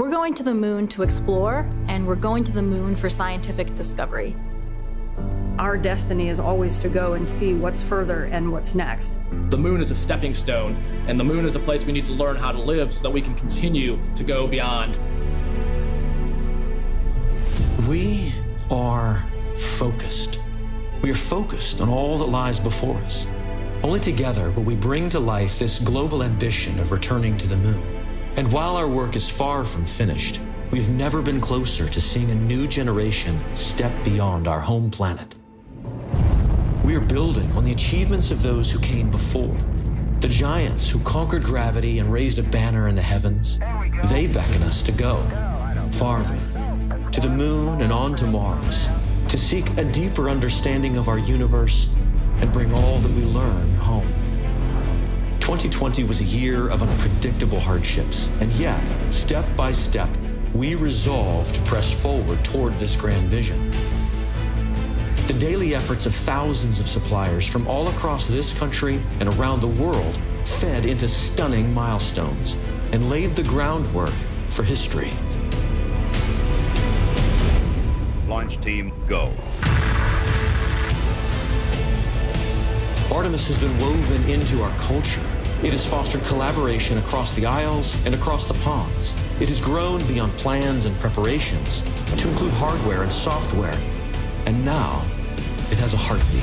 We're going to the moon to explore, and we're going to the moon for scientific discovery. Our destiny is always to go and see what's further and what's next. The moon is a stepping stone, and the moon is a place we need to learn how to live so that we can continue to go beyond. We are focused. We are focused on all that lies before us. Only together will we bring to life this global ambition of returning to the moon. And while our work is far from finished, we've never been closer to seeing a new generation step beyond our home planet. We are building on the achievements of those who came before. The giants who conquered gravity and raised a banner in the heavens, they beckon us to go farther, to the moon and on to Mars, to seek a deeper understanding of our universe and bring all that we learn home. 2020 was a year of unpredictable hardships, and yet, step by step, we resolved to press forward toward this grand vision. The daily efforts of thousands of suppliers from all across this country and around the world fed into stunning milestones and laid the groundwork for history. Launch team, go. Artemis has been woven into our culture. It has fostered collaboration across the aisles and across the ponds. It has grown beyond plans and preparations to include hardware and software. And now, it has a heartbeat.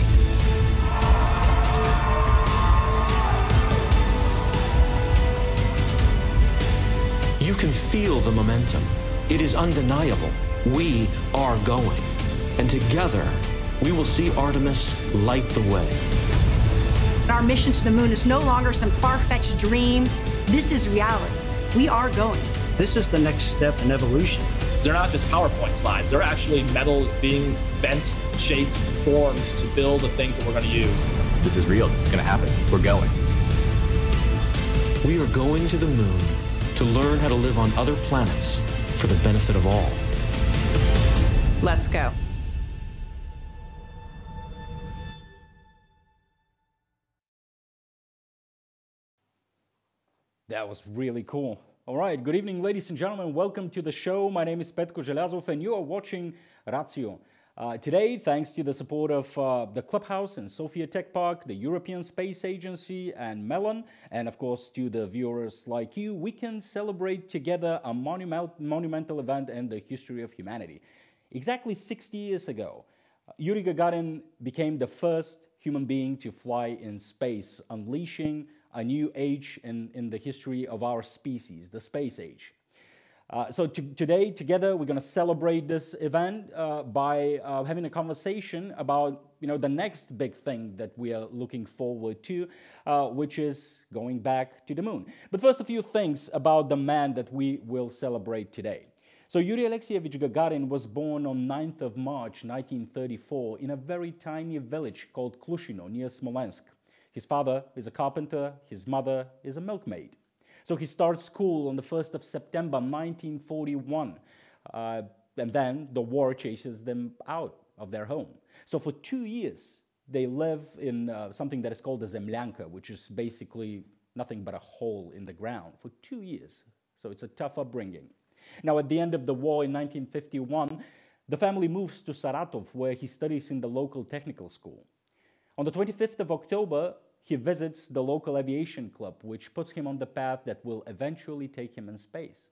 You can feel the momentum. It is undeniable. We are going. And together, we will see Artemis light the way. Our mission to the moon is no longer some far-fetched dream. This is reality. We are going. This is the next step in evolution. They're not just PowerPoint slides. They're actually metals being bent, shaped, formed to build the things that we're going to use. This is real. This is going to happen. We're going. We are going to the moon to learn how to live on other planets for the benefit of all. Let's go. That was really cool. All right, good evening, ladies and gentlemen. Welcome to the show. My name is Petko Zhelazov, and you are watching Ratio. Today, thanks to the support of the Clubhouse and Sofia Tech Park, the European Space Agency, and Melon, and of course to the viewers like you, we can celebrate together a monumental event in the history of humanity. Exactly 60 years ago, Yuri Gagarin became the first human being to fly in space, unleashing a new age in the history of our species, the space age. So today, together, we're going to celebrate this event by having a conversation about the next big thing that we are looking forward to, which is going back to the moon. But first, a few things about the man that we will celebrate today. So Yuri Alexeyevich Gagarin was born on 9th of March, 1934, in a very tiny village called Klushino, near Smolensk. His father is a carpenter, his mother is a milkmaid. So he starts school on the 1st of September 1941, and then the war chases them out of their home. So for 2 years, they live in something that is called a zemlyanka, which is basically nothing but a hole in the ground for 2 years. So it's a tough upbringing. Now, at the end of the war in 1951, the family moves to Saratov, where he studies in the local technical school. On the 25th of October, he visits the local aviation club, which puts him on the path that will eventually take him in space.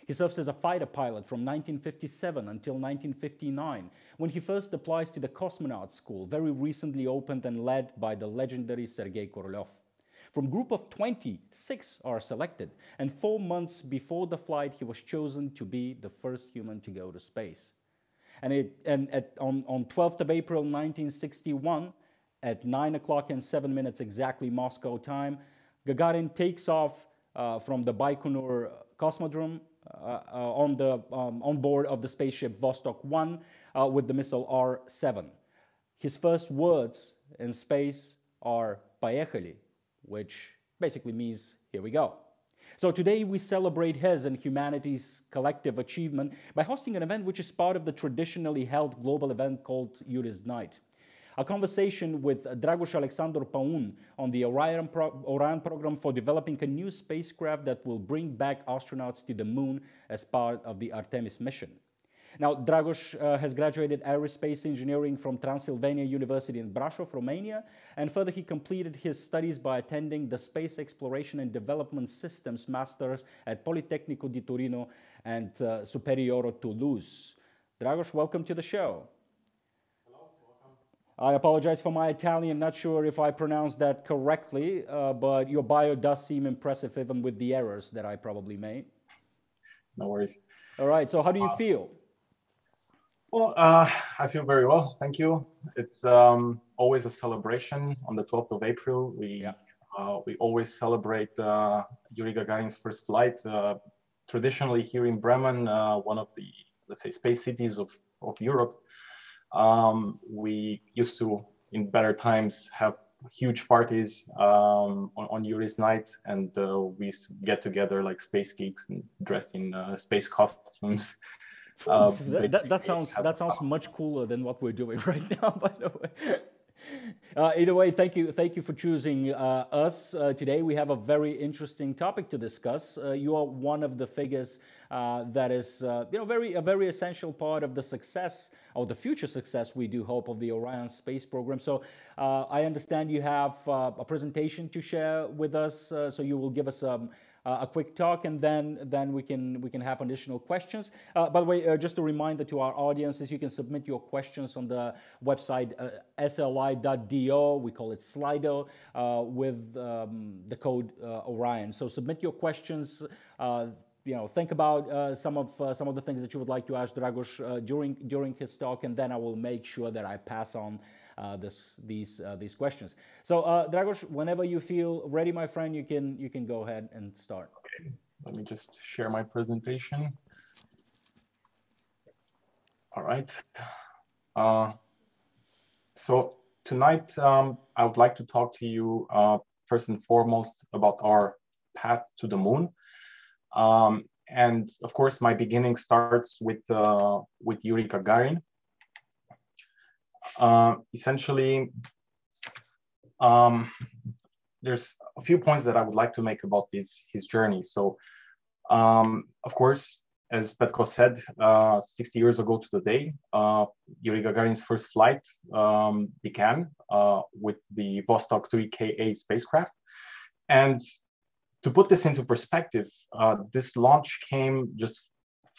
He serves as a fighter pilot from 1957 until 1959, when he first applies to the cosmonaut school, very recently opened and led by the legendary Sergei Korolev. From a group of 26 are selected, and 4 months before the flight, he was chosen to be the first human to go to space. On 12th of April 1961, at 9 o'clock and 7 minutes exactly Moscow time, Gagarin takes off from the Baikonur Cosmodrome on board of the spaceship Vostok 1 with the missile R-7. His first words in space are "Поехали," which basically means "here we go." So today we celebrate his and humanity's collective achievement by hosting an event which is part of the traditionally held global event called Yuri's Night. a conversation with Dragoș Alexandru Paun on the Orion program for developing a new spacecraft that will bring back astronauts to the moon as part of the Artemis mission. Now, Dragoș has graduated aerospace engineering from Transylvania University in Brașov, Romania, and further he completed his studies by attending the Space Exploration and Development Systems Masters at Politecnico di Torino and Superiore Toulouse. Dragoș, welcome to the show. Hello, welcome. I apologize for my Italian, not sure if I pronounced that correctly, but your bio does seem impressive even with the errors that I probably made. No worries. All right, so how do you feel? Well, I feel very well, thank you. It's always a celebration on the 12th of April. We always celebrate Yuri Gagarin's first flight. Traditionally here in Bremen, one of the, let's say, space cities of Europe, we used to, in better times, have huge parties on Yuri's night, and we used to get together like space geeks and dressed in space costumes. That sounds much cooler than what we're doing right now, by the way. Either way, thank you for choosing us today. We have a very interesting topic to discuss. You are one of the figures that is, a very essential part of the success, or the future success, we do hope, of the Orion space program. So I understand you have a presentation to share with us. So you will give us a quick talk, and then we can have additional questions. By the way, just a reminder to our audiences, you can submit your questions on the website sli.do. We call it Slido, with the code Orion. So submit your questions. Think about some of the things that you would like to ask Dragoș during his talk, and then I will make sure that I pass on these questions. So Dragoș, whenever you feel ready, my friend, you can go ahead and start. Okay, let me just share my presentation. All right. So tonight I would like to talk to you first and foremost about our path to the moon. And of course, my beginning starts with Yuri Gagarin. Essentially, there's a few points that I would like to make about his journey. So, of course, as Petko said, 60 years ago to the day, Yuri Gagarin's first flight began with the Vostok 3Ka spacecraft. And to put this into perspective, this launch came just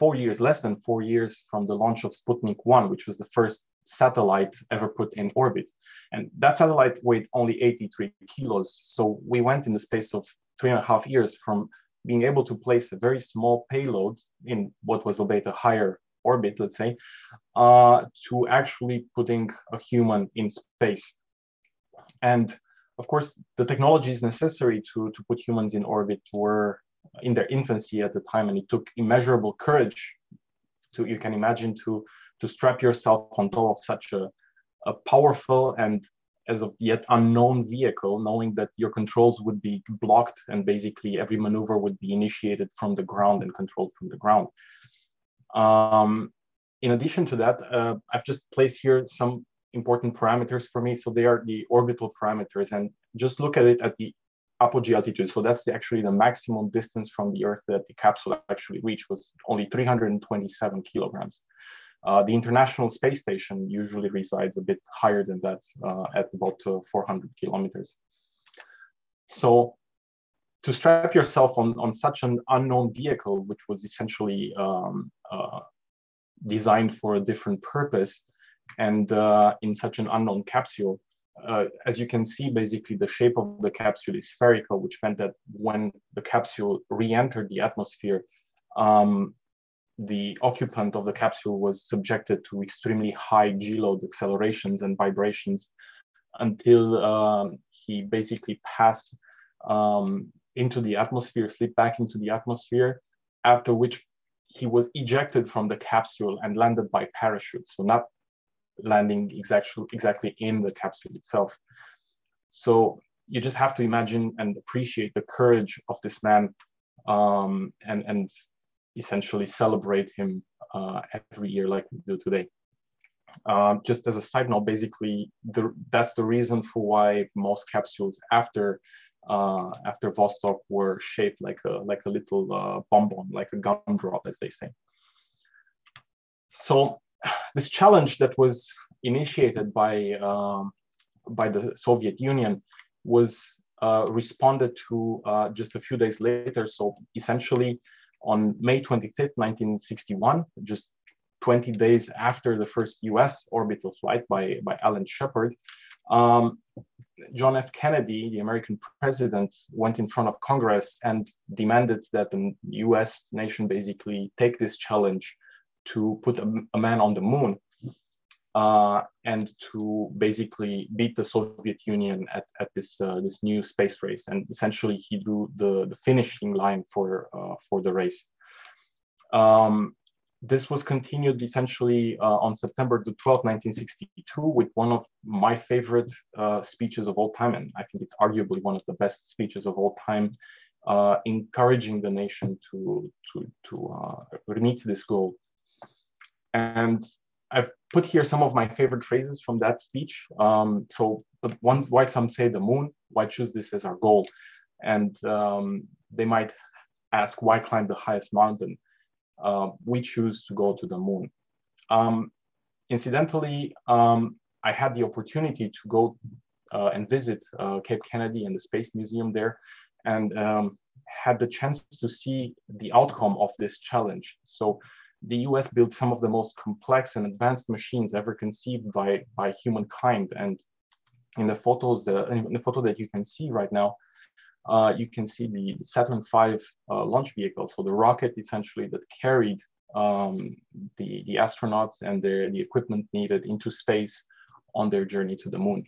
less than 4 years from the launch of Sputnik 1, which was the first satellite ever put in orbit. And that satellite weighed only 83 kilos. So we went in the space of 3.5 years from being able to place a very small payload in what was a higher orbit, let's say, to actually putting a human in space. And of course, the technologies necessary to put humans in orbit were in their infancy at the time, and it took immeasurable courage you can imagine, to strap yourself on top of such a powerful and as of yet unknown vehicle, knowing that your controls would be blocked and basically every maneuver would be initiated from the ground and controlled from the ground. In addition to that, I've just placed here some important parameters for me. So they are the orbital parameters, and just look at it at the apogee altitude. So that's actually the maximum distance from the Earth that the capsule actually reached, was only 327 kilograms. The International Space Station usually resides a bit higher than that, at about 400 kilometers. So to strap yourself on such an unknown vehicle, which was essentially designed for a different purpose, and in such an unknown capsule, as you can see, basically the shape of the capsule is spherical, which meant that when the capsule re-entered the atmosphere, the occupant of the capsule was subjected to extremely high G-load accelerations and vibrations until he basically passed into the atmosphere, slipped back into the atmosphere, after which he was ejected from the capsule and landed by parachute. So not landing exactly in the capsule itself. So you just have to imagine and appreciate the courage of this man, and essentially celebrate him every year like we do today. Just as a side note, basically, that's the reason for why most capsules after Vostok were shaped like a little bonbon, like a gumdrop, as they say. So this challenge that was initiated by the Soviet Union was responded to just a few days later. So essentially, on May 25th, 1961, just 20 days after the first US orbital flight by Alan Shepard, John F. Kennedy, the American president, went in front of Congress and demanded that the US nation basically take this challenge to put a man on the moon and to basically beat the Soviet Union at this new space race. And essentially, he drew the finishing line for the race. This was continued essentially on September the 12th, 1962, with one of my favorite speeches of all time, and I think it's arguably one of the best speeches of all time, encouraging the nation to meet this goal. And I've put here some of my favorite phrases from that speech. But why some say the moon, why choose this as our goal? And they might ask, why climb the highest mountain? We choose to go to the moon. Incidentally, I had the opportunity to go and visit Cape Kennedy and the Space Museum there, and had the chance to see the outcome of this challenge. So the US built some of the most complex and advanced machines ever conceived by humankind. And in the photo that you can see right now, you can see the Saturn V launch vehicle, so the rocket essentially that carried the astronauts and the equipment needed into space on their journey to the moon.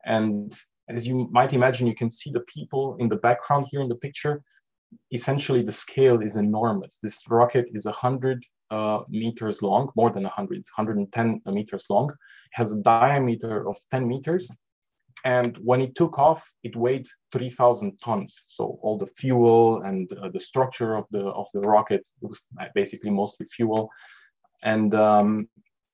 And as you might imagine, you can see the people in the background here in the picture. Essentially, the scale is enormous. This rocket is 100 meters long, more than 100, it's 110 meters long. It has a diameter of 10 meters. And when it took off, it weighed 3,000 tons. So all the fuel and the structure of the rocket, it was basically mostly fuel. And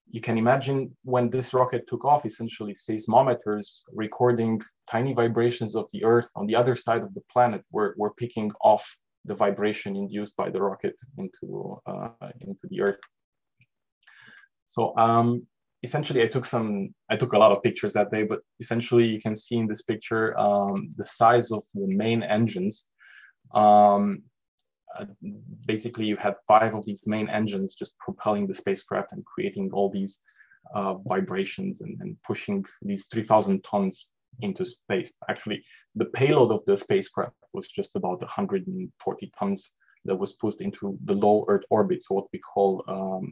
you can imagine when this rocket took off, essentially seismometers recording tiny vibrations of the Earth on the other side of the planet were picking off the vibration induced by the rocket into the Earth. So essentially, I took a lot of pictures that day, but essentially you can see in this picture the size of the main engines. Basically, you had 5 of these main engines just propelling the spacecraft and creating all these vibrations and pushing these 3,000 tons into space. Actually, the payload of the spacecraft was just about 140 tons that was put into the low Earth orbit. So what we call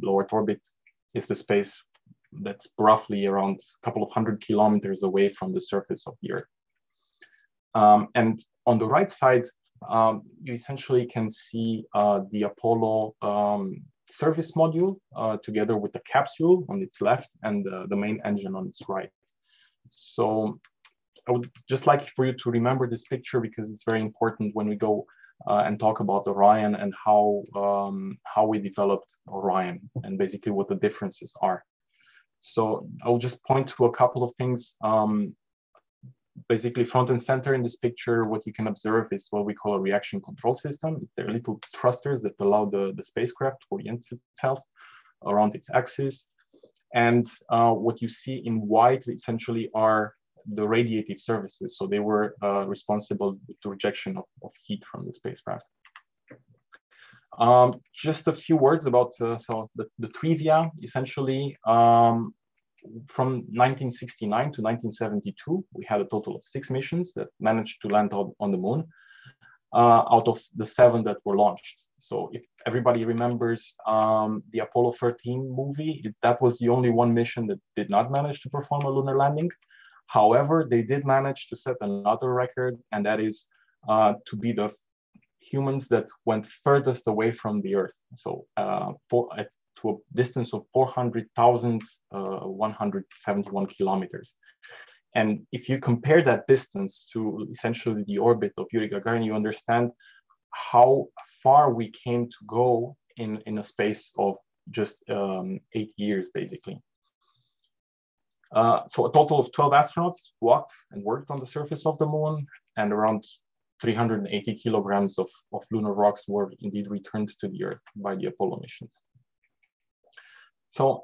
low Earth orbit is the space that's roughly around a couple of 100 kilometers away from the surface of the Earth. And on the right side, you essentially can see the Apollo service module together with the capsule on its left and the main engine on its right. So I would just like for you to remember this picture because it's very important when we go and talk about Orion and how we developed Orion and basically what the differences are. So I'll just point to a couple of things. Basically, front and center in this picture, what you can observe is what we call a reaction control system. They're little thrusters that allow the spacecraft to orient itself around its axis. And what you see in white essentially are the radiative surfaces. So they were responsible with the rejection of heat from the spacecraft. Just a few words about the trivia. Essentially, from 1969 to 1972, we had a total of 6 missions that managed to land on the moon out of the 7 that were launched. So if everybody remembers the Apollo 13 movie, that was the only one mission that did not manage to perform a lunar landing. However, they did manage to set another record, and that is to be the humans that went furthest away from the Earth. So to a distance of 400,171 kilometers. And if you compare that distance to essentially the orbit of Yuri Gagarin, you understand how far we came to go in a space of just 8 years, basically. So a total of 12 astronauts walked and worked on the surface of the moon, and around 380 kilograms of lunar rocks were indeed returned to the Earth by the Apollo missions. So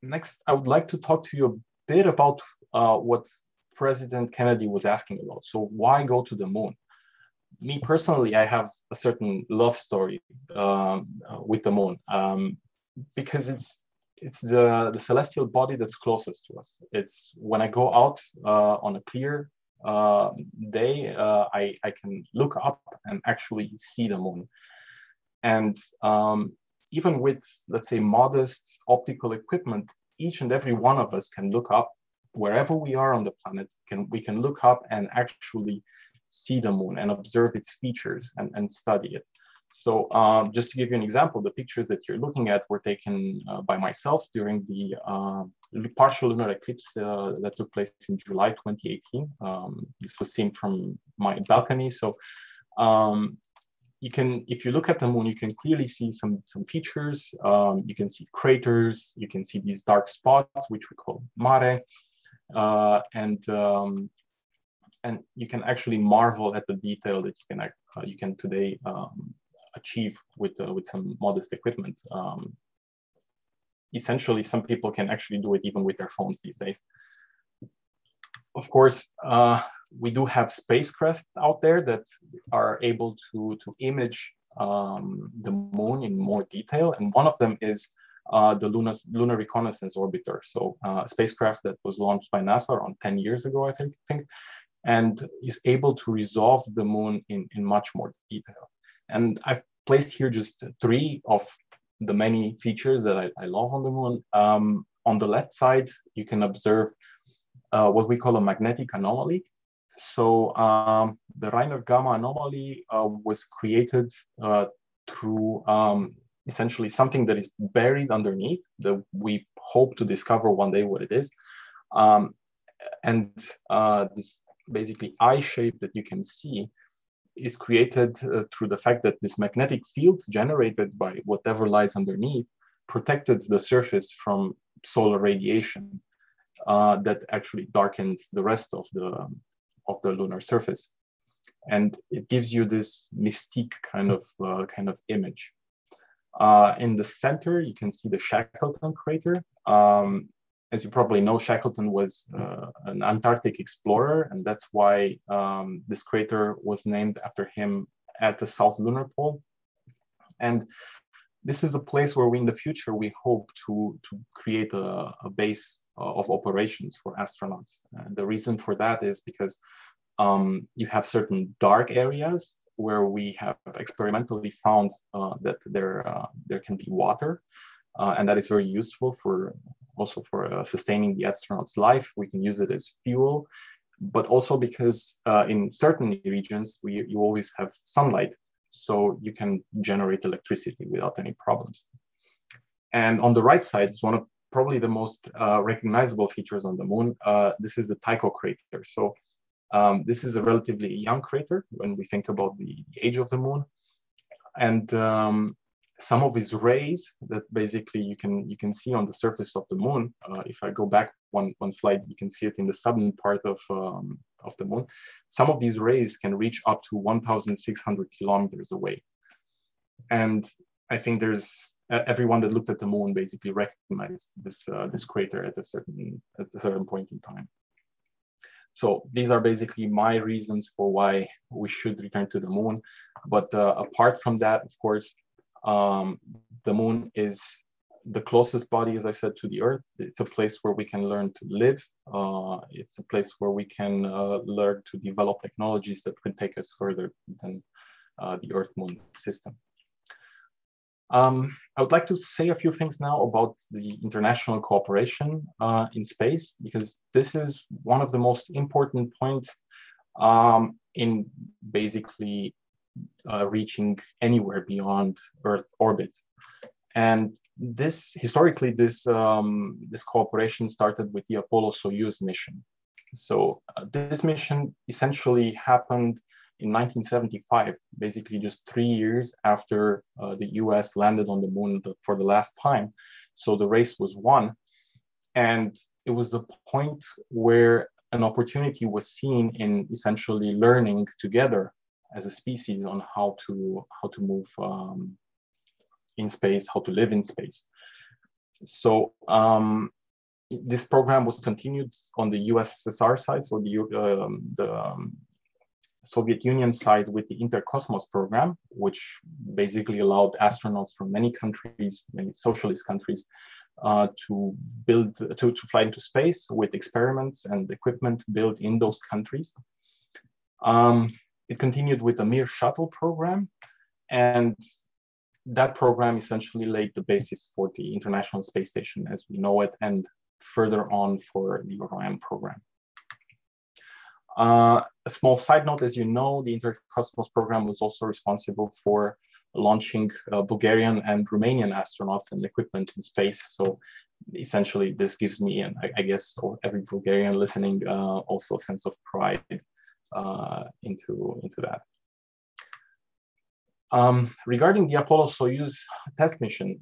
next, I would like to talk to you a bit about what President Kennedy was asking about. So why go to the moon? Me personally, I have a certain love story with the moon because it's the celestial body that's closest to us. It's when I go out on a clear day, I can look up and actually see the moon. And even with, let's say, modest optical equipment, each and every one of us can look up wherever we are on the planet. We can look up and actually see the moon and observe its features and study it. So just to give you an example, the pictures that you're looking at were taken by myself during the partial lunar eclipse that took place in July 2018. This was seen from my balcony. So you can, if you look at the moon, you can clearly see some features. You can see craters. You can see these dark spots, which we call mare, and you can actually marvel at the detail that you can today achieve with some modest equipment. Essentially, some people can actually do it even with their phones these days. Of course, we do have spacecraft out there that are able to image the moon in more detail, and one of them is the Lunar Reconnaissance Orbiter. So a spacecraft that was launched by NASA around 10 years ago, I think, and is able to resolve the moon in much more detail. And I've placed here just 3 of the many features that I love on the moon. On the left side, you can observe what we call a magnetic anomaly. So the Reiner gamma anomaly was created through essentially something that is buried underneath that we hope to discover one day what it is. And this basically eye shape that you can see is created through the fact that this magnetic field generated by whatever lies underneath protected the surface from solar radiation that actually darkens the rest of the lunar surface, and it gives you this mystique kind of image. In the center, you can see the Shackleton crater. As you probably know, Shackleton was an Antarctic explorer, and that's why this crater was named after him at the South Lunar Pole. And this is the place where in the future, we hope to create a base of operations for astronauts. And the reason for that is because you have certain dark areas where we have experimentally found that there can be water, and that is very useful also for sustaining the astronaut's life. We can use it as fuel, but also because in certain regions you always have sunlight, so you can generate electricity without any problems. And on the right side is one of probably the most recognizable features on the moon. This is the Tycho crater. So this is a relatively young crater when we think about the age of the moon, and some of its rays that basically you can see on the surface of the moon. If I go back one slide, you can see it in the southern part of the moon. Some of these rays can reach up to 1,600 kilometers away, and I think everyone that looked at the moon basically recognized this crater at a certain point in time. So these are basically my reasons for why we should return to the moon. But apart from that, of course, the moon is the closest body, as I said, to the Earth. It's a place where we can learn to live. It's a place where we can learn to develop technologies that could take us further than the Earth-Moon system. I would like to say a few things now about the international cooperation in space, because this is one of the most important points in basically reaching anywhere beyond Earth orbit. And historically, this cooperation started with the Apollo-Soyuz mission. So this mission essentially happened in 1975, basically just 3 years after the US landed on the moon for the last time. So the race was won. And it was the point where an opportunity was seen in essentially learning together as a species on how to move in space, how to live in space. So this program was continued on the USSR side, so the Soviet Union side, with the Intercosmos program, which basically allowed astronauts from many countries, many socialist countries, to fly into space with experiments and equipment built in those countries. It continued with the Mir shuttle program, and that program essentially laid the basis for the International Space Station as we know it, and further on for the Orion program. A small side note, as you know, the Intercosmos program was also responsible for launching Bulgarian and Romanian astronauts and equipment in space. So essentially this gives me, and I guess every Bulgarian listening, also a sense of pride into that. Regarding the Apollo-Soyuz test mission,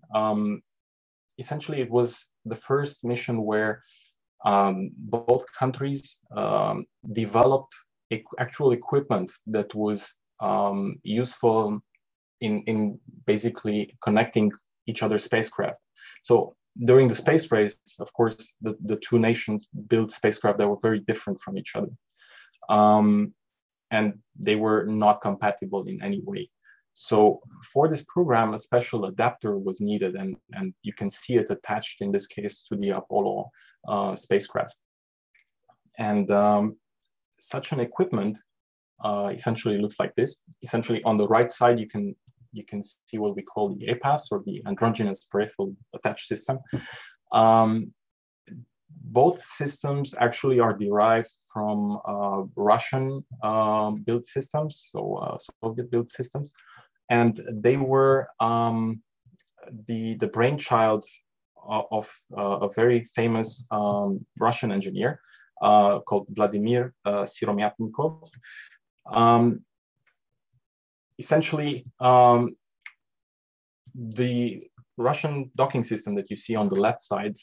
essentially it was the first mission where both countries developed actual equipment that was useful in basically connecting each other's spacecraft. So during the space race, of course, the two nations built spacecraft that were very different from each other. And they were not compatible in any way. So for this program, a special adapter was needed, and you can see it attached in this case to the Apollo spacecraft. And such an equipment essentially looks like this. Essentially on the right side, you can see what we call the APAS, or the androgynous peripheral attached system. Both systems actually are derived from Russian built systems, so Soviet built systems. And they were the brainchild of a very famous Russian engineer called Vladimir Siromyatnikov. Essentially, the Russian docking system that you see on the left side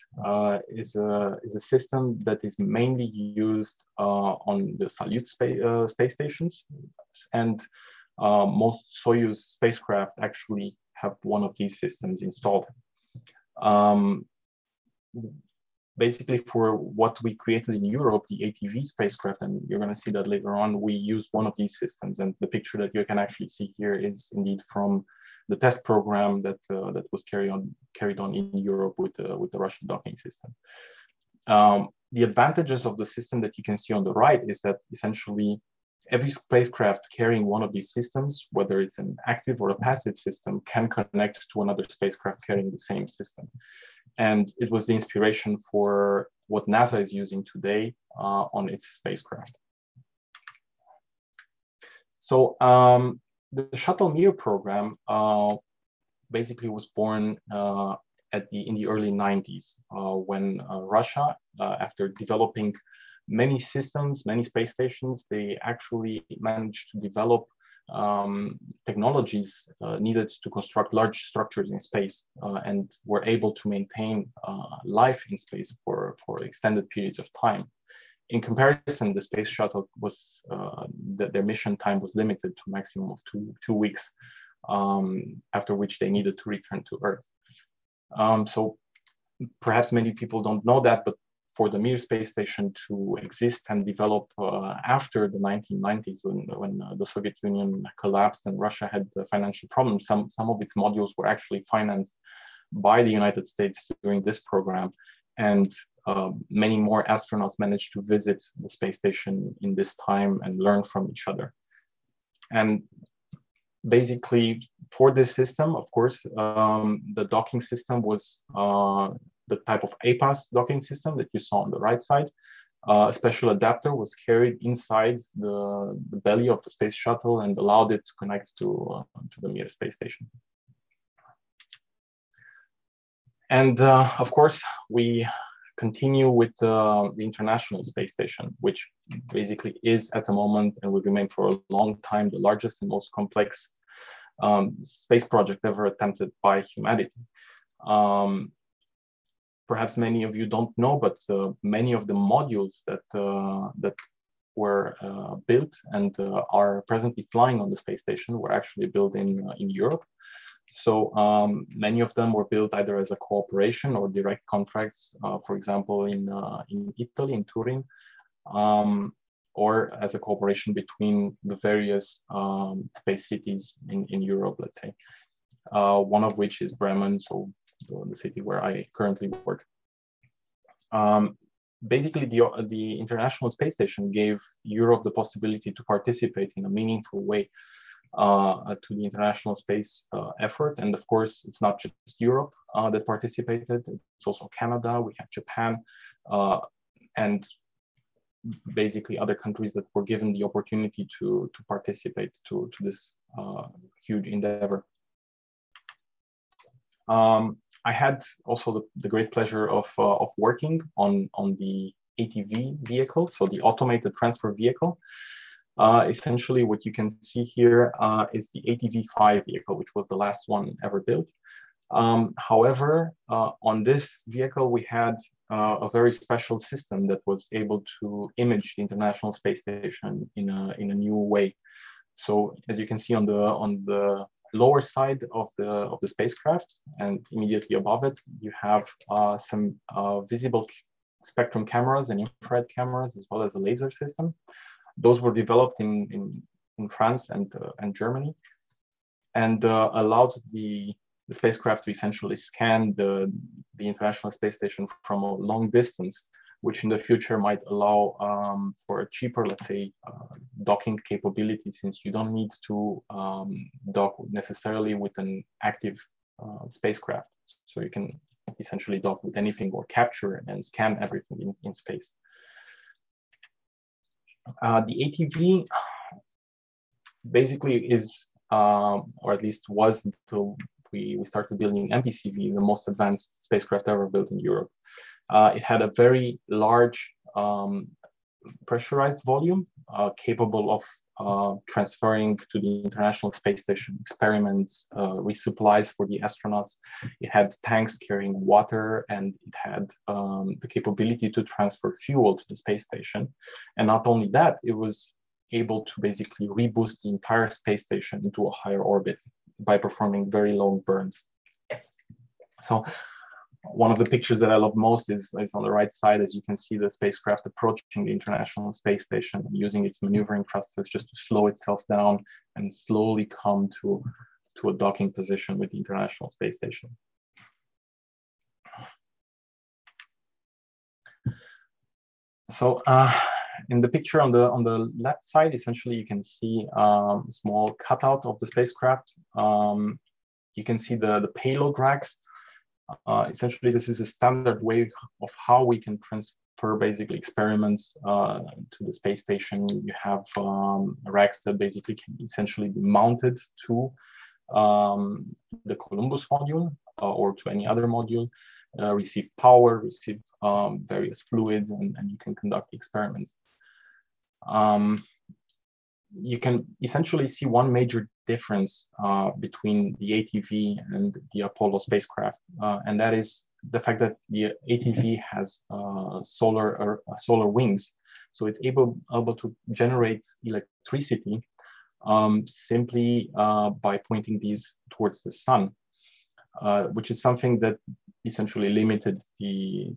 is a system that is mainly used on the Salyut space stations, and most Soyuz spacecraft actually have one of these systems installed. Basically, for what we created in Europe, the ATV spacecraft, and you're going to see that later on, we used one of these systems. And the picture that you can actually see here is indeed from the test program that was carried on in Europe with the Russian docking system. The advantages of the system that you can see on the right is that essentially every spacecraft carrying one of these systems, whether it's an active or a passive system, can connect to another spacecraft carrying the same system. And it was the inspiration for what NASA is using today on its spacecraft. So the Shuttle Mir program basically was born in the early 90s when Russia, after developing many systems, many space stations, they actually managed to develop technologies needed to construct large structures in space and were able to maintain life in space for extended periods of time. In comparison, the space shuttle was, their mission time was limited to a maximum of two weeks, after which they needed to return to Earth. So perhaps many people don't know that, but for the Mir space station to exist and develop after the 1990s, when the Soviet Union collapsed and Russia had financial problems, some of its modules were actually financed by the United States during this program. And many more astronauts managed to visit the space station in this time and learn from each other. And basically, for this system, of course, the docking system was the type of APAS docking system that you saw on the right side. A special adapter was carried inside the belly of the space shuttle and allowed it to connect to the Mir space station. And of course, we continue with the International Space Station, which basically is at the moment and will remain for a long time the largest and most complex space project ever attempted by humanity. perhaps many of you don't know, but many of the modules that were built and are presently flying on the space station were actually built in Europe. So many of them were built either as a cooperation or direct contracts, for example, in Italy, in Turin, or as a cooperation between the various space cities in Europe, let's say. One of which is Bremen, so the city where I currently work. Basically, the International Space Station gave Europe the possibility to participate in a meaningful way to the international space effort. And of course, it's not just Europe that participated, it's also Canada, we have Japan, and basically other countries that were given the opportunity to participate to this huge endeavor. I had also the great pleasure of working on the ATV vehicle, so the automated transfer vehicle. Essentially, what you can see here is the ATV-5 vehicle, which was the last one ever built. However, on this vehicle, we had a very special system that was able to image the International Space Station in a new way. So, as you can see on the lower side of the spacecraft, and immediately above it, you have some visible spectrum cameras and infrared cameras, as well as a laser system. Those were developed in France and Germany, and allowed the spacecraft to essentially scan the International Space Station from a long distance, which in the future might allow for a cheaper, let's say, docking capability, since you don't need to dock necessarily with an active spacecraft. So you can essentially dock with anything or capture and scan everything in space. The ATV basically is, or at least was until we started building MPCV, the most advanced spacecraft ever built in Europe. It had a very large pressurized volume capable of transferring to the International Space Station experiments, resupplies for the astronauts. It had tanks carrying water, and it had the capability to transfer fuel to the space station. And not only that, it was able to basically reboost the entire space station into a higher orbit by performing very long burns. So one of the pictures that I love most is on the right side, as you can see the spacecraft approaching the International Space Station, using its maneuvering thrusters just to slow itself down and slowly come to a docking position with the International Space Station. So in the picture on the left side, essentially you can see a small cutout of the spacecraft. You can see the payload racks. Essentially, this is a standard way of how we can transfer basically experiments to the space station. You have racks that basically can essentially be mounted to the Columbus module or to any other module, receive power, receive various fluids, and you can conduct the experiments. You can essentially see one major difference between the ATV and the Apollo spacecraft, and that is the fact that the ATV has solar wings, so it's able to generate electricity simply by pointing these towards the sun, which is something that essentially limited the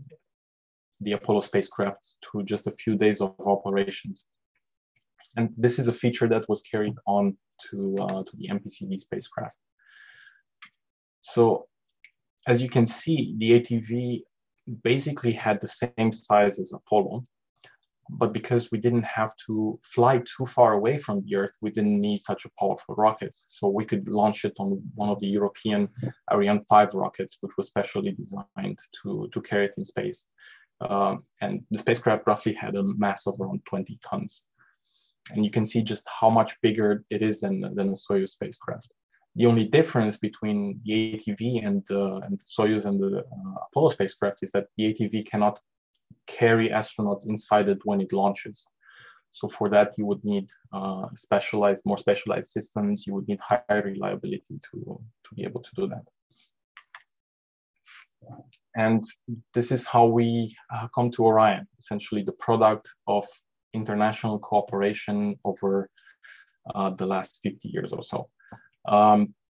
Apollo spacecraft to just a few days of operations. And this is a feature that was carried on to the MPCV spacecraft. So as you can see, the ATV basically had the same size as Apollo, but because we didn't have to fly too far away from the Earth, we didn't need such a powerful rocket. So we could launch it on one of the European Ariane 5 rockets, which was specially designed to carry it in space. And the spacecraft roughly had a mass of around 20 tons. And you can see just how much bigger it is than a Soyuz spacecraft. The only difference between the ATV and Soyuz and the Apollo spacecraft is that the ATV cannot carry astronauts inside it when it launches. So for that, you would need more specialized systems. You would need higher reliability to be able to do that. And this is how we come to Orion, essentially the product of international cooperation over the last 50 years or so.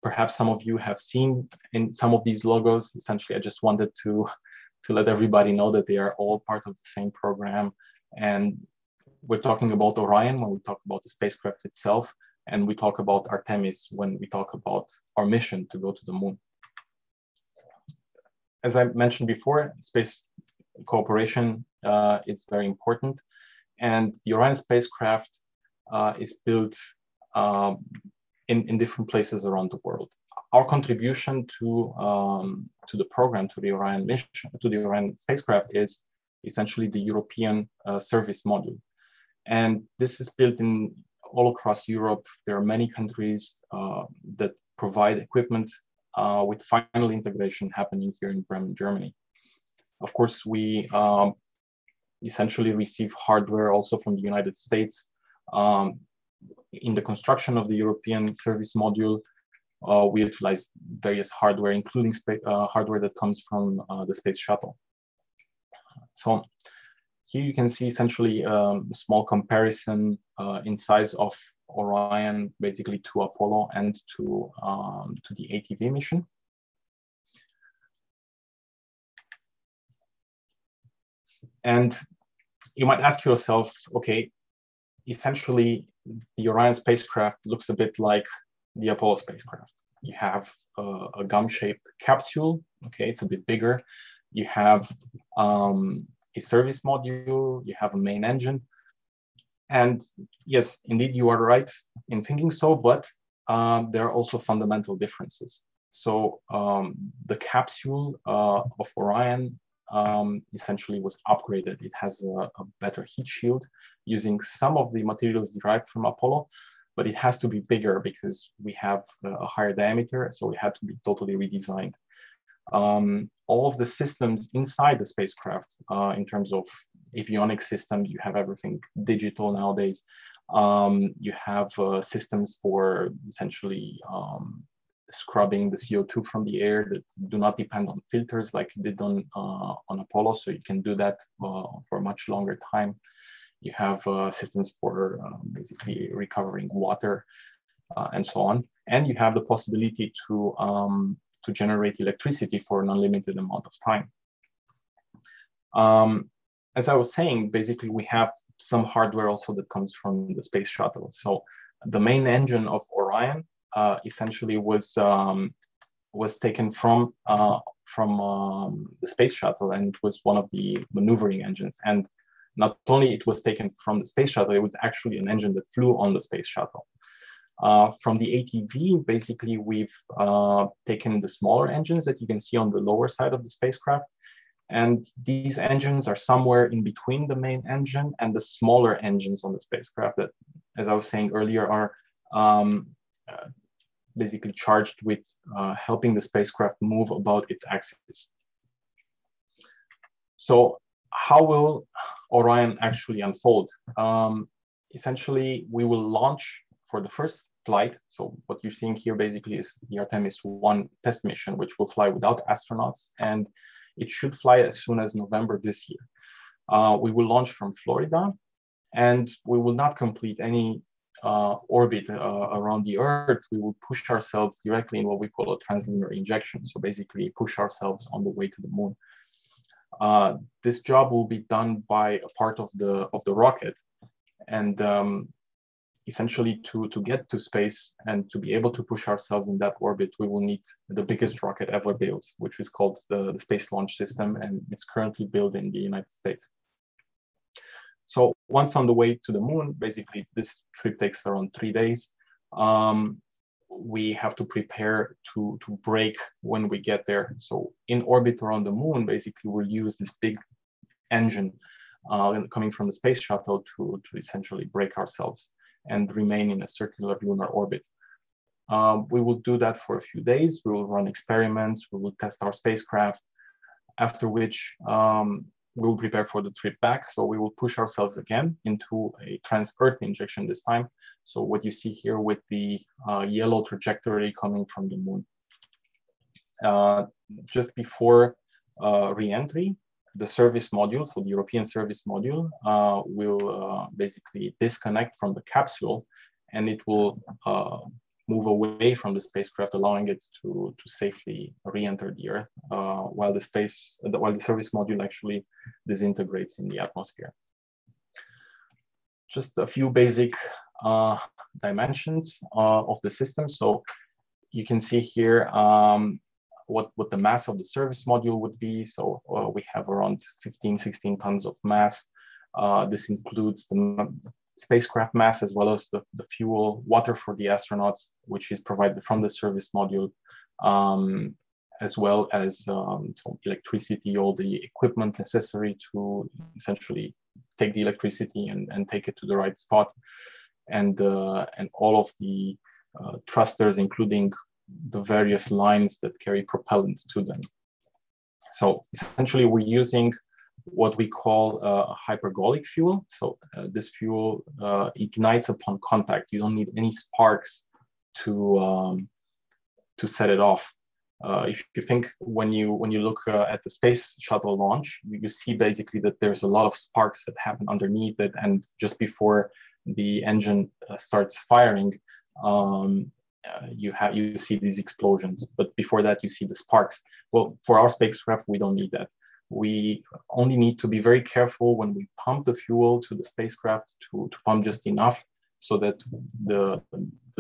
Perhaps some of you have seen in some of these logos. Essentially, I just wanted to let everybody know that they are all part of the same program. And we're talking about Orion when we talk about the spacecraft itself, and we talk about Artemis when we talk about our mission to go to the moon. As I mentioned before, space cooperation is very important, and the Orion spacecraft is built in different places around the world. Our contribution to the program, to the Orion mission, to the Orion spacecraft, is essentially the European service module. And this is built in all across Europe. There are many countries that provide equipment with final integration happening here in Bremen, Germany. Of course, we essentially receive hardware also from the United States. In the construction of the European service module, we utilize various hardware, including hardware that comes from the space shuttle. So here you can see essentially a small comparison in size of Orion, basically to Apollo and to the ATV mission. And you might ask yourself, okay, essentially the Orion spacecraft looks a bit like the Apollo spacecraft. You have a gum-shaped capsule, okay, it's a bit bigger. You have a service module, you have a main engine. And yes, indeed, you are right in thinking so, but there are also fundamental differences. So the capsule of Orion essentially was upgraded. It has a better heat shield using some of the materials derived from Apollo, but it has to be bigger because we have a higher diameter, so it had to be totally redesigned. All of the systems inside the spacecraft, in terms of avionics systems, you have everything digital nowadays. You have systems for essentially scrubbing the CO2 from the air that do not depend on filters like you did on Apollo, so you can do that for a much longer time. You have systems for basically recovering water and so on. And you have the possibility to generate electricity for an unlimited amount of time. As I was saying, basically we have some hardware also that comes from the space shuttle. So the main engine of Orion essentially was taken from the space shuttle, and it was one of the maneuvering engines. And not only it was taken from the space shuttle, it was actually an engine that flew on the space shuttle. From the ATV, basically, we've taken the smaller engines that you can see on the lower side of the spacecraft. And these engines are somewhere in between the main engine and the smaller engines on the spacecraft that, as I was saying earlier, are basically charged with helping the spacecraft move about its axis. So how will Orion actually unfold? Essentially, we will launch for the first flight. So what you're seeing here basically is the Artemis 1 test mission, which will fly without astronauts, and it should fly as soon as November this year. We will launch from Florida, and we will not complete any orbit around the Earth. We will push ourselves directly in what we call a translunar injection. So basically push ourselves on the way to the moon. This job will be done by a part of the rocket, and essentially to get to space and to be able to push ourselves in that orbit, we will need the biggest rocket ever built, which is called the Space Launch System, and it's currently built in the United States. So once on the way to the moon, basically this trip takes around 3 days. We have to prepare to break when we get there. So in orbit around the moon, basically we'll use this big engine coming from the space shuttle to essentially break ourselves and remain in a circular lunar orbit. We will do that for a few days. We will run experiments. We will test our spacecraft, after which we will prepare for the trip back. So we will push ourselves again into a trans-Earth injection this time. So what you see here with the yellow trajectory coming from the moon. Just before re-entry, the service module, so the European service module, will basically disconnect from the capsule, and it will move away from the spacecraft, allowing it to safely re-enter the Earth, while the service module actually disintegrates in the atmosphere. Just a few basic dimensions of the system. So you can see here what the mass of the service module would be. So we have around 16 tons of mass. This includes the spacecraft mass as well as the fuel, water for the astronauts, which is provided from the service module, as well as some electricity, all the equipment necessary to essentially take the electricity and take it to the right spot, and all of the thrusters, including the various lines that carry propellant to them. So essentially, we're using what we call hypergolic fuel. So this fuel ignites upon contact. You don't need any sparks to set it off. If you think when you look at the space shuttle launch, you see basically that there's a lot of sparks that happen underneath it, and just before the engine starts firing, you see these explosions. But before that, you see the sparks. Well, for our spacecraft, we don't need that. We only need to be very careful when we pump the fuel to the spacecraft to pump just enough so that the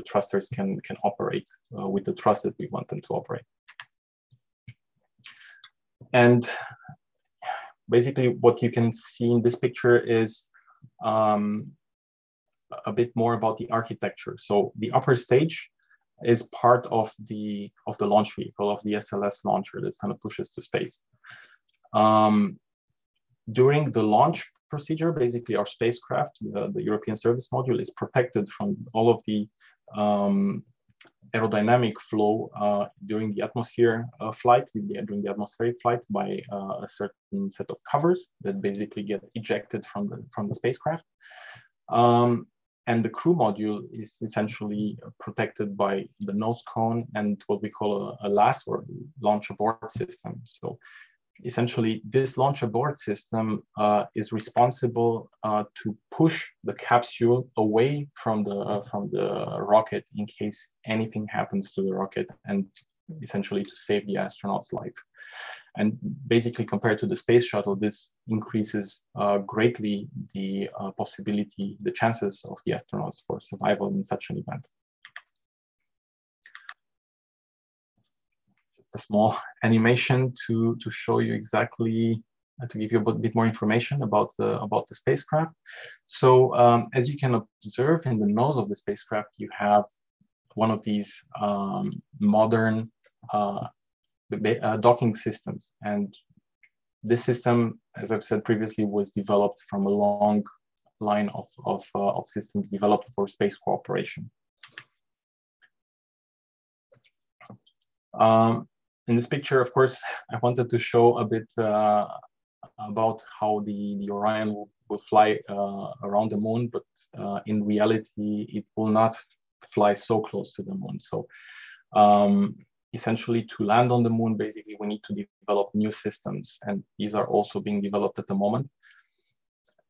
thrusters can operate with the thrust that we want them to operate. And basically what you can see in this picture is a bit more about the architecture. So the upper stage is part of the launch vehicle, of the SLS launcher that's going to push us to space. During the launch procedure, basically our spacecraft, the European service module, is protected from all of the aerodynamic flow during the atmosphere flight, during the atmospheric flight, by a certain set of covers that basically get ejected from the spacecraft. And the crew module is essentially protected by the nose cone and what we call a LAS, or launch abort system. So essentially, this launch abort system is responsible to push the capsule away from the rocket in case anything happens to the rocket, and essentially to save the astronaut's life. And basically, compared to the space shuttle, this increases greatly the the chances of the astronauts for survival in such an event. A small animation to show you exactly, to give you a bit more information about the spacecraft. So as you can observe in the nose of the spacecraft, you have one of these modern docking systems, and this system, as I've said previously, was developed from a long line of systems developed for space cooperation. In this picture, of course, I wanted to show a bit about how the Orion will fly around the moon, but in reality, it will not fly so close to the moon. So essentially, to land on the moon, basically, we need to develop new systems, and these are also being developed at the moment,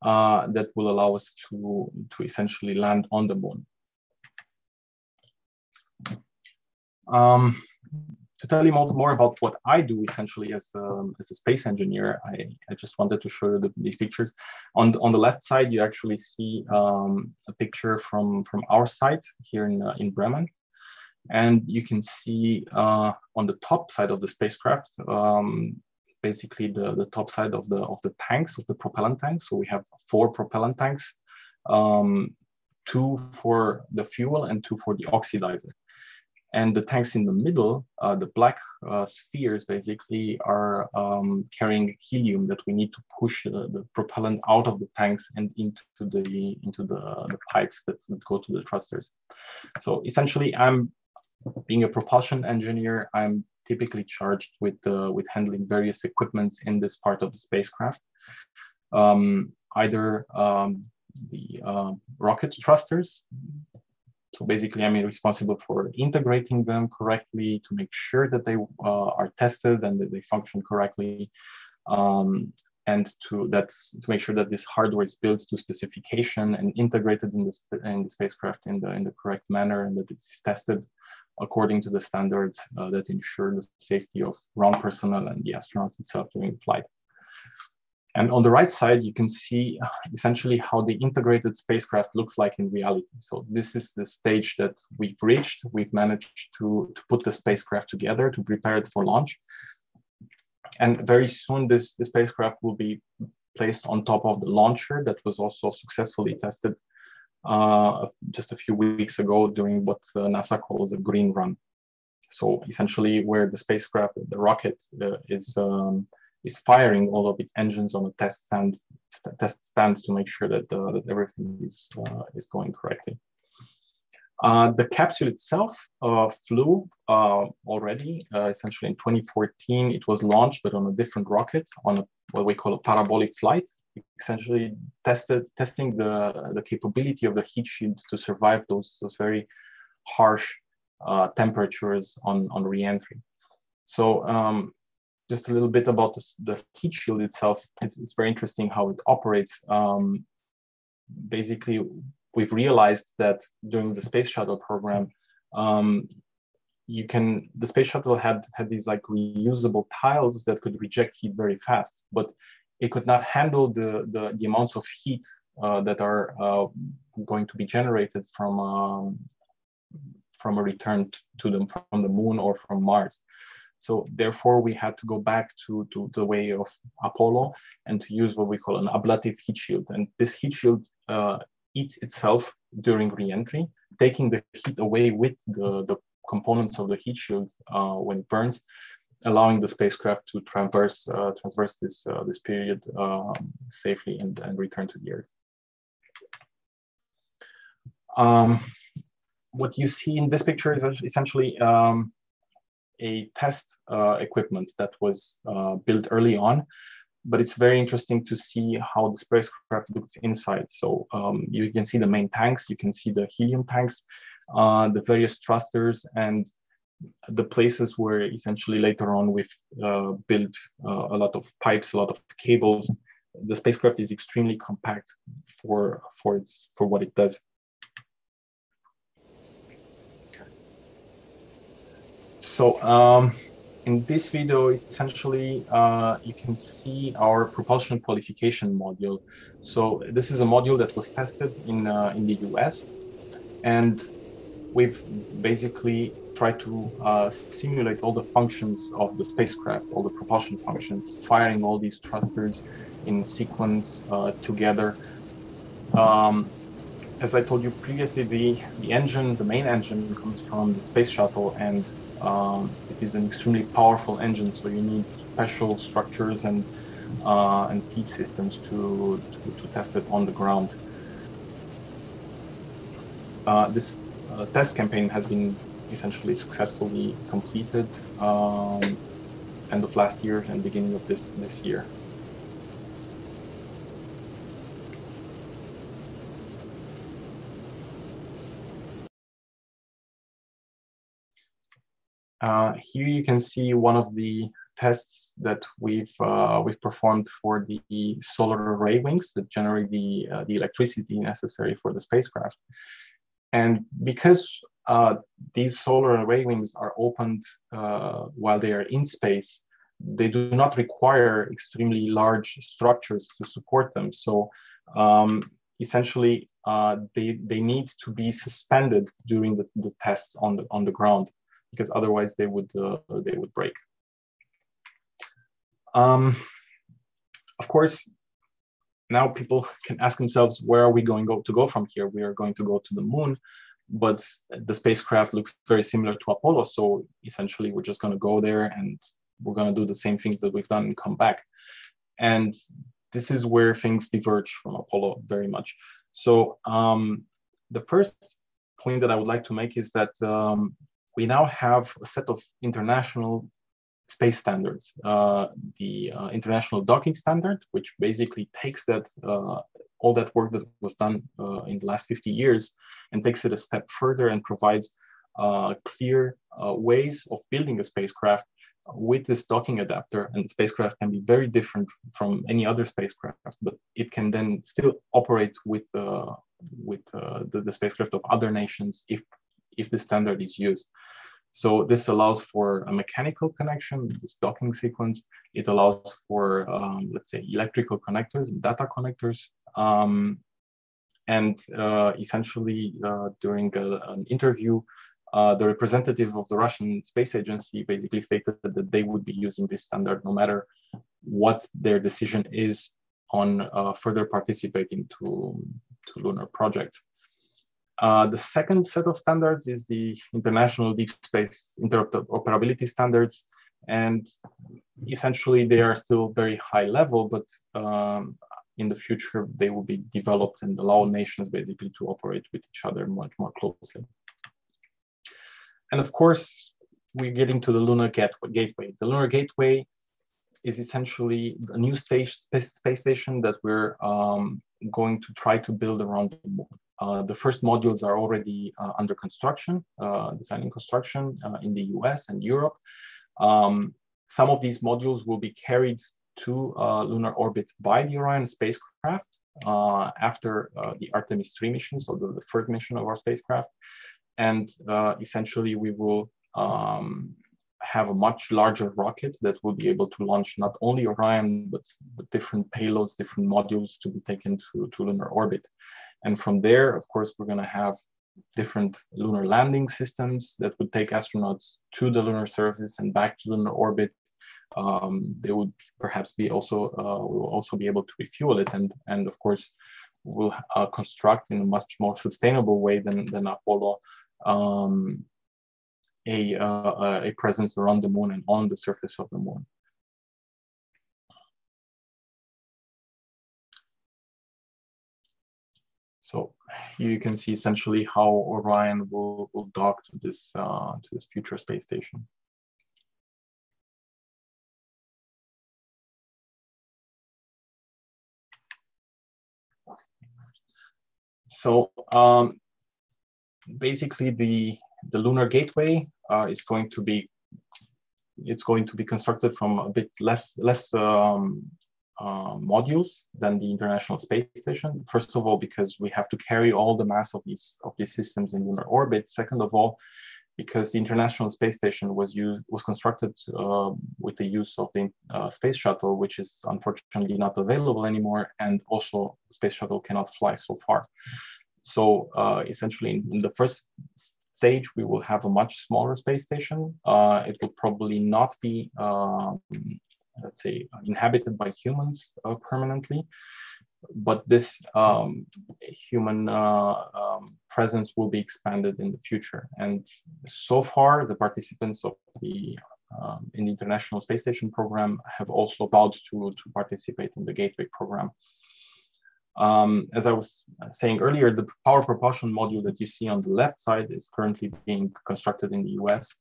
that will allow us to essentially land on the moon. To tell you more about what I do essentially as a space engineer, I just wanted to show you these pictures. On the left side, you actually see a picture from our site here in Bremen. And you can see on the top side of the spacecraft, basically the top side of the tanks, of the propellant tanks. So we have 4 propellant tanks, 2 for the fuel and 2 for the oxidizer. And the tanks in the middle, the black spheres basically are carrying helium that we need to push the propellant out of the tanks and into the pipes that go to the thrusters. So essentially, being a propulsion engineer, I'm typically charged with handling various equipment in this part of the spacecraft, either the rocket thrusters, So basically, I'm responsible for integrating them correctly to make sure that they are tested and that they function correctly, and to make sure that this hardware is built to specification and integrated in the spacecraft in the correct manner, and that it's tested according to the standards that ensure the safety of ground personnel and the astronauts itself during the flight. And on the right side, you can see essentially how the integrated spacecraft looks like in reality. So this is the stage that we've reached. We've managed to put the spacecraft together to prepare it for launch. And very soon, this spacecraft will be placed on top of the launcher that was also successfully tested just a few weeks ago during what NASA calls a green run. So essentially where the spacecraft, the rocket is firing all of its engines on a test stand to make sure that, that everything is going correctly. The capsule itself flew already, essentially in 2014. It was launched, but on a different rocket, on what we call a parabolic flight, essentially testing the capability of the heat shield to survive those very harsh temperatures on re-entry. So just a little bit about the heat shield itself. It's very interesting how it operates. Basically, we've realized that during the space shuttle program, the space shuttle had these like reusable tiles that could reject heat very fast, but it could not handle the amounts of heat that are going to be generated from a return to them from the moon or from Mars. So therefore, we had to go back to the way of Apollo and to use what we call an ablative heat shield. And this heat shield eats itself during re-entry, taking the heat away with the components of the heat shield when it burns, allowing the spacecraft to traverse this period safely and return to the Earth. What you see in this picture is essentially a test equipment that was built early on, but it's very interesting to see how the spacecraft looks inside. So you can see the main tanks, you can see the helium tanks, the various thrusters, and the places where essentially later on we've built a lot of pipes, a lot of cables. The spacecraft is extremely compact for what it does. So in this video, essentially, you can see our propulsion qualification module. So this is a module that was tested in the US, and we've basically tried to simulate all the functions of the spacecraft, all the propulsion functions, firing all these thrusters in sequence together. As I told you previously, the main engine comes from the space shuttle, and it is an extremely powerful engine, so you need special structures and feed systems to test it on the ground. This test campaign has been essentially successfully completed end of last year and beginning of this year. Here you can see one of the tests that we've performed for the solar array wings that generate the electricity necessary for the spacecraft. And because these solar array wings are opened while they are in space, they do not require extremely large structures to support them. So essentially, they need to be suspended during the tests on the ground, because otherwise they would break. Of course, now people can ask themselves, where are we going to go from here? We are going to go to the moon, but the spacecraft looks very similar to Apollo. So essentially, we're just going to go there and we're going to do the same things that we've done and come back. And this is where things diverge from Apollo very much. So the first point that I would like to make is that we now have a set of international space standards. The International Docking Standard, which basically takes that all that work that was done in the last 50 years and takes it a step further and provides clear ways of building a spacecraft with this docking adapter. And the spacecraft can be very different from any other spacecraft, but it can then still operate with the spacecraft of other nations if the standard is used. So this allows for a mechanical connection, this docking sequence. It allows for, let's say, electrical connectors, data connectors. Essentially, during an interview, the representative of the Russian Space Agency basically stated that they would be using this standard no matter what their decision is on further participating to lunar projects. The second set of standards is the International Deep Space Interoperability Standards. And essentially, they are still very high level, but in the future, they will be developed and allow nations basically to operate with each other much more closely. And of course, we're getting to the Lunar Gateway. The Lunar Gateway is essentially a new space station that we're going to try to build around the moon. The first modules are already under construction, design and construction in the US and Europe. Some of these modules will be carried to lunar orbit by the Orion spacecraft after the Artemis 3 mission, so the first mission of our spacecraft. And essentially, we will have a much larger rocket that will be able to launch not only Orion, but different payloads, different modules to be taken to lunar orbit. And from there, of course, we're going to have different lunar landing systems that would take astronauts to the lunar surface and back to lunar orbit. They would perhaps be also, we'll also be able to refuel it. And of course, we'll construct in a much more sustainable way than Apollo a presence around the moon and on the surface of the moon. So here you can see essentially how Orion will dock to this future space station. So basically, the Lunar Gateway is going to be constructed from a bit less modules than the International Space Station. First of all, because we have to carry all the mass of these systems in lunar orbit. Second of all, because the International Space Station was constructed with the use of the space shuttle, which is unfortunately not available anymore, and also the space shuttle cannot fly so far. So essentially, in the first stage, we will have a much smaller space station. It will probably not be, let's say, inhabited by humans permanently, but this human presence will be expanded in the future. And so far, the participants of the in the International Space Station program have also vowed to participate in the Gateway program. As I was saying earlier, the power propulsion module that you see on the left side is currently being constructed in the US.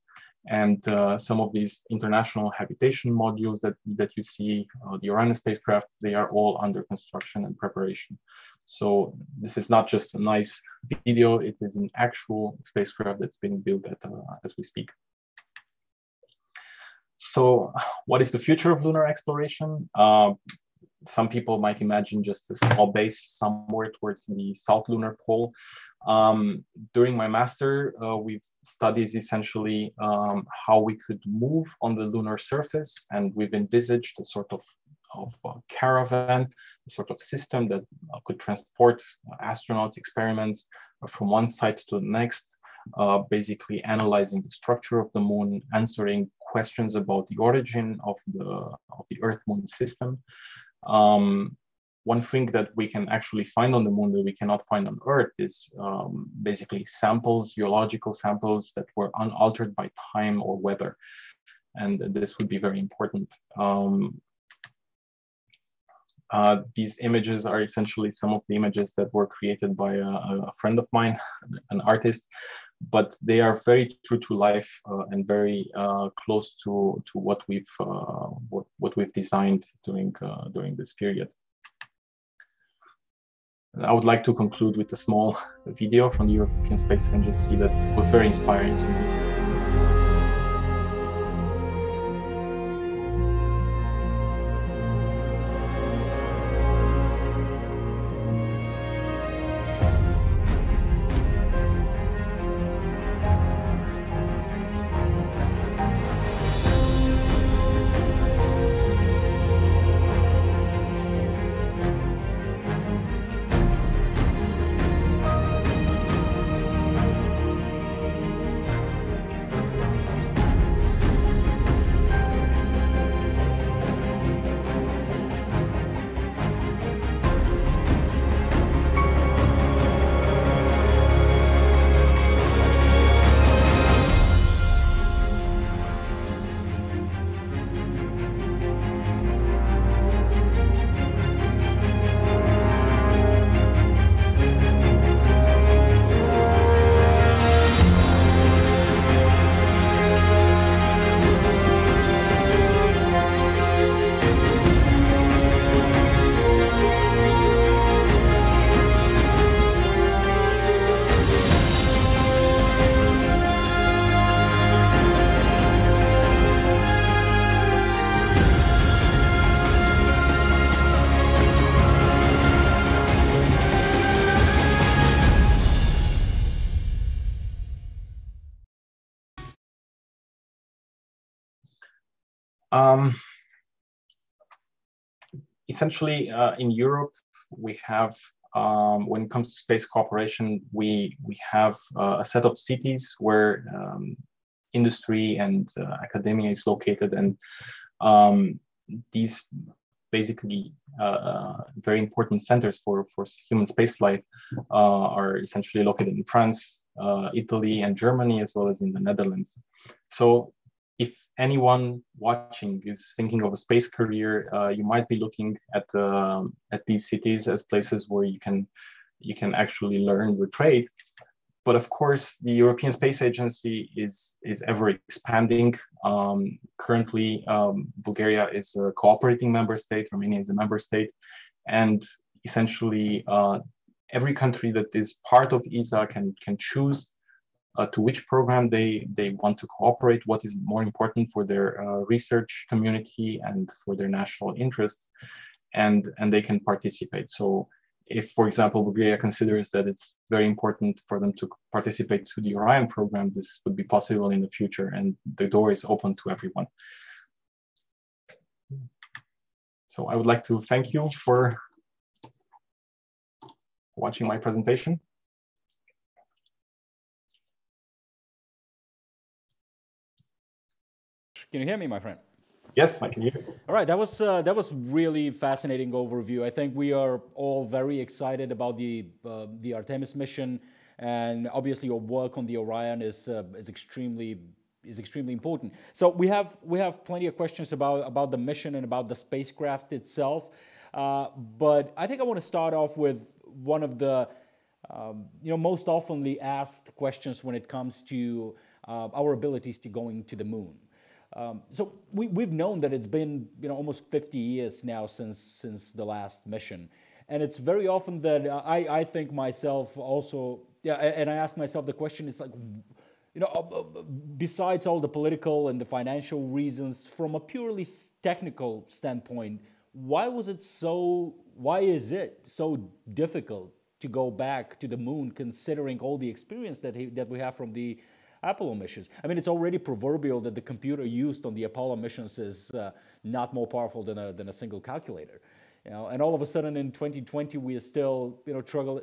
And some of these international habitation modules that you see, the Orion spacecraft, they are all under construction and preparation. So this is not just a nice video, it is an actual spacecraft that's being built as we speak. So what is the future of lunar exploration? Some people might imagine just a small base somewhere towards the South Lunar Pole. During my master, we've studied essentially how we could move on the lunar surface, and we've envisaged a sort of caravan, a sort of system that could transport astronauts, experiments from one site to the next, basically analyzing the structure of the moon, answering questions about the origin of the Earth-Moon system. One thing that we can actually find on the moon that we cannot find on Earth is basically samples, geological samples that were unaltered by time or weather. And this would be very important. These images are essentially some of the images that were created by a friend of mine, an artist, but they are very true to life and very close to what we've designed during this period. I would like to conclude with a small video from the European Space Agency that was very inspiring to me. Essentially, in Europe, we have, when it comes to space cooperation, we have a set of cities where industry and academia is located, and these basically very important centers for human spaceflight are essentially located in France, Italy, and Germany, as well as in the Netherlands. So if anyone watching is thinking of a space career, you might be looking at these cities as places where you can actually learn your trade. But of course, the European Space Agency is ever expanding. Currently, Bulgaria is a cooperating member state, Romania is a member state, and essentially every country that is part of ESA can choose to which program they want to cooperate, what is more important for their research community and for their national interests, and they can participate. So if, for example, Bulgaria considers that it's very important for them to participate to the Orion program, this would be possible in the future, and the door is open to everyone. So I would like to thank you for watching my presentation. Can you hear me, my friend? Yes, I can hear you. All right, that was really fascinating overview. I think we are all very excited about the Artemis mission, and obviously your work on the Orion is extremely important. So we have plenty of questions about the mission and about the spacecraft itself, but I think I want to start off with one of the most oftenly asked questions when it comes to our abilities to going to the moon. So we've known that it's been almost 50 years now since the last mission, and it's very often that I think myself also, and I ask myself the question, it's like, besides all the political and the financial reasons, from a purely technical standpoint, why is it so difficult to go back to the moon, considering all the experience that we have from the Apollo missions? I mean, it's already proverbial that the computer used on the Apollo missions is not more powerful than a single calculator. And all of a sudden in 2020 we are still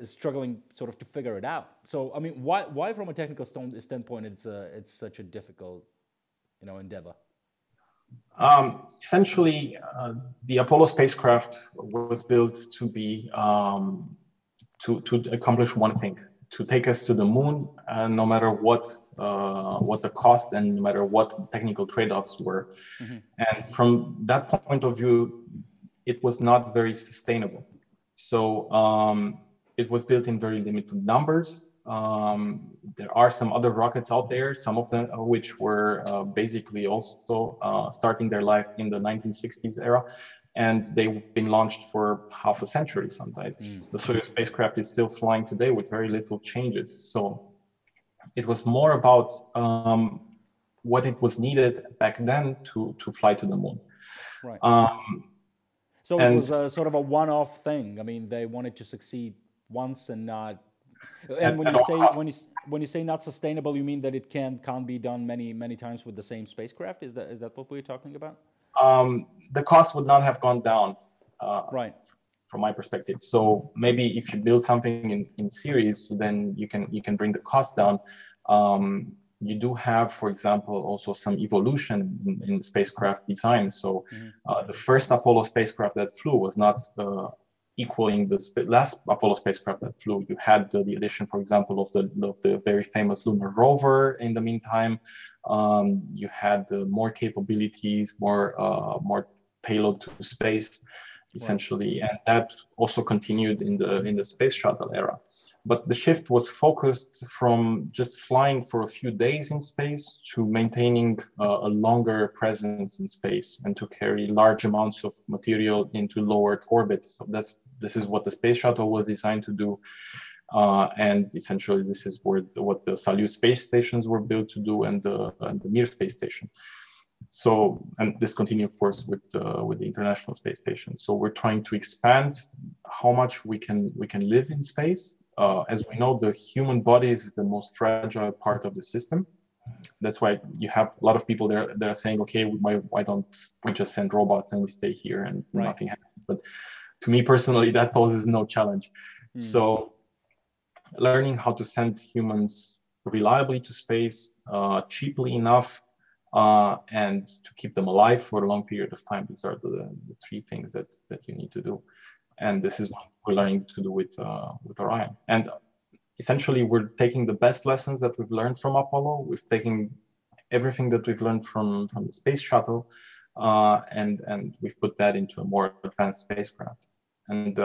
struggling sort of to figure it out. So I mean, why from a technical standpoint it's such a difficult endeavor? Essentially, the Apollo spacecraft was built to be to accomplish one thing: to take us to the moon, no matter what the cost and no matter what technical trade-offs were. Mm-hmm. And from that point of view, it was not very sustainable. So it was built in very limited numbers. There are some other rockets out there, some of them which were basically also starting their life in the 1960s era. and they've been launched for half a century sometimes. The Soyuz spacecraft is still flying today with very little changes. So it was more about what it was needed back then to fly to the moon. Right. So it was a sort of a one-off thing. I mean, they wanted to succeed once and not. And when you say not sustainable, you mean that it can't be done many times with the same spacecraft? Is that what we're talking about? The cost would not have gone down. Right. From my perspective. So maybe if you build something in series, then you can bring the cost down. You do have, for example, also some evolution in spacecraft design. So the first Apollo spacecraft that flew was not equaling the last Apollo spacecraft that flew. You had the addition, for example, of the very famous lunar rover in the meantime. You had more capabilities, more payload to space, essentially, and that also continued in the space shuttle era. But the shift was focused from just flying for a few days in space to maintaining a longer presence in space and to carry large amounts of material into low Earth orbit. So this is what the space shuttle was designed to do. And essentially, this is what the Salyut space stations were built to do, and the Mir space station. So, and this continued, of course, with the International Space Station. So we're trying to expand how much we can live in space. As we know, the human body is the most fragile part of the system. That's why you have a lot of people there that are saying, okay, why don't we just send robots and we stay here and nothing happens? But to me personally, that poses no challenge. So learning how to send humans reliably to space, cheaply enough, and to keep them alive for a long period of time. These are the three things that you need to do. And this is what we're learning to do with Orion. And essentially, we're taking the best lessons that we've learned from Apollo. We've taken everything that we've learned from the space shuttle, and we've put that into a more advanced spacecraft. And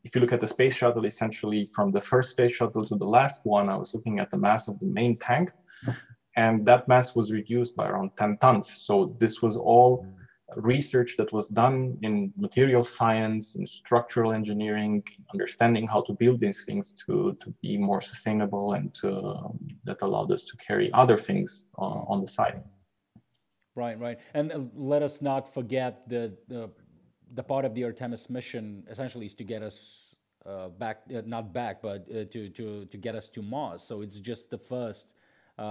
if you look at the space shuttle, essentially from the first space shuttle to the last one, I was looking at the mass of the main tank, and that mass was reduced by around 10 tons. So this was all research that was done in material science, in structural engineering, understanding how to build these things to be more sustainable, and that allowed us to carry other things on the side. Right. And let us not forget the part of the Artemis mission essentially is to get us not back, but to get us to Mars. So it's just the first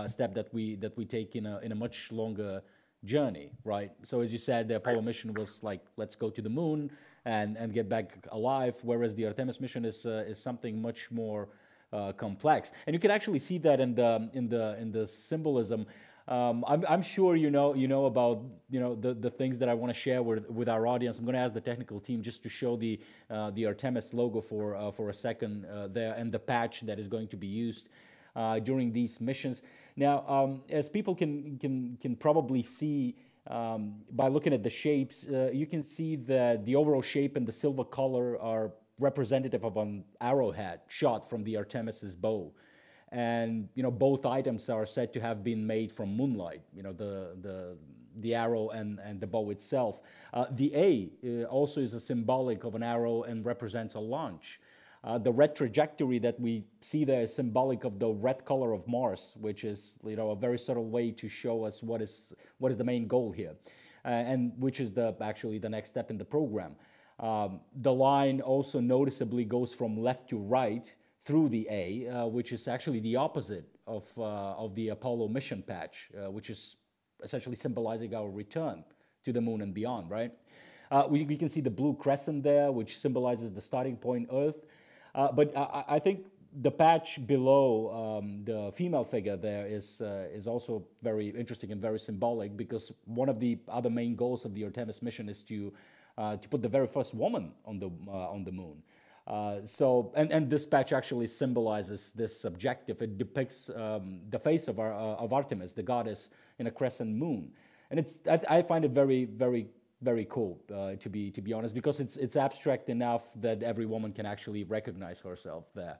step that we take in a much longer journey, right? So as you said, the Apollo mission was like, let's go to the moon and get back alive, whereas the Artemis mission is something much more complex. And you can actually see that in the symbolism. I'm sure you know about the things that I want to share with our audience. I'm going to ask the technical team just to show the Artemis logo for a second there, and the patch that is going to be used during these missions. Now, as people can probably see by looking at the shapes, you can see that the overall shape and the silver color are representative of an arrowhead shot from the Artemis's bow. And both items are said to have been made from moonlight. The arrow and the bow itself. The A also is a symbolic of an arrow and represents a launch. The red trajectory that we see there is symbolic of the red color of Mars, which is a very subtle way to show us what is the main goal here, and which is actually the next step in the program. The line also noticeably goes from left to right through the A, which is actually the opposite of the Apollo mission patch, which is essentially symbolizing our return to the moon and beyond, right? We can see the blue crescent there, which symbolizes the starting point Earth. But I think the patch below the female figure there is also very interesting and very symbolic, because one of the other main goals of the Artemis mission is to put the very first woman on the moon. And this patch actually symbolizes this objective. It depicts the face of Artemis, the goddess, in a crescent moon, and I find it very, very, very cool to be honest, because it's abstract enough that every woman can actually recognize herself there.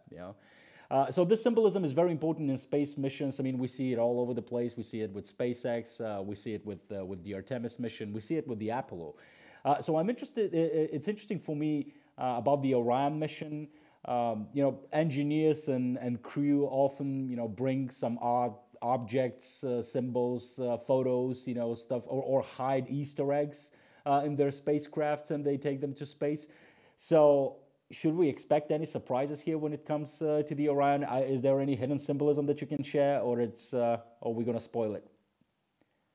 So this symbolism is very important in space missions. I mean, we see it all over the place. We see it with SpaceX. We see it with the Artemis mission. We see it with the Apollo. So I'm interested, it's interesting for me about the Orion mission. You know, engineers and crew often, you know, bring some art, objects, symbols, photos, you know, stuff, or hide Easter eggs in their spacecrafts and they take them to space. So should we expect any surprises here when it comes to the Orion? Is there any hidden symbolism that you can share, or are we going to spoil it?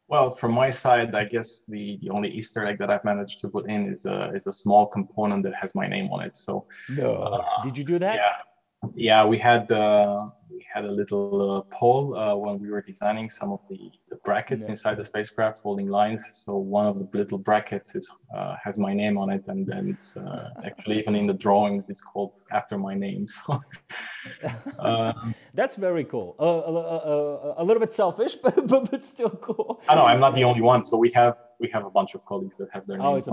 Well, from my side, I guess the only Easter egg that I've managed to put in is a small component that has my name on it. So no, did you do that? Yeah, we had a little poll when we were designing some of the brackets inside the spacecraft holding lines. So one of the little brackets has my name on it, and then it's actually even in the drawings it's called after my name. So that's very cool. A little bit selfish, but still cool. I know I'm not the only one. So we have a bunch of colleagues that have their names. Oh, it's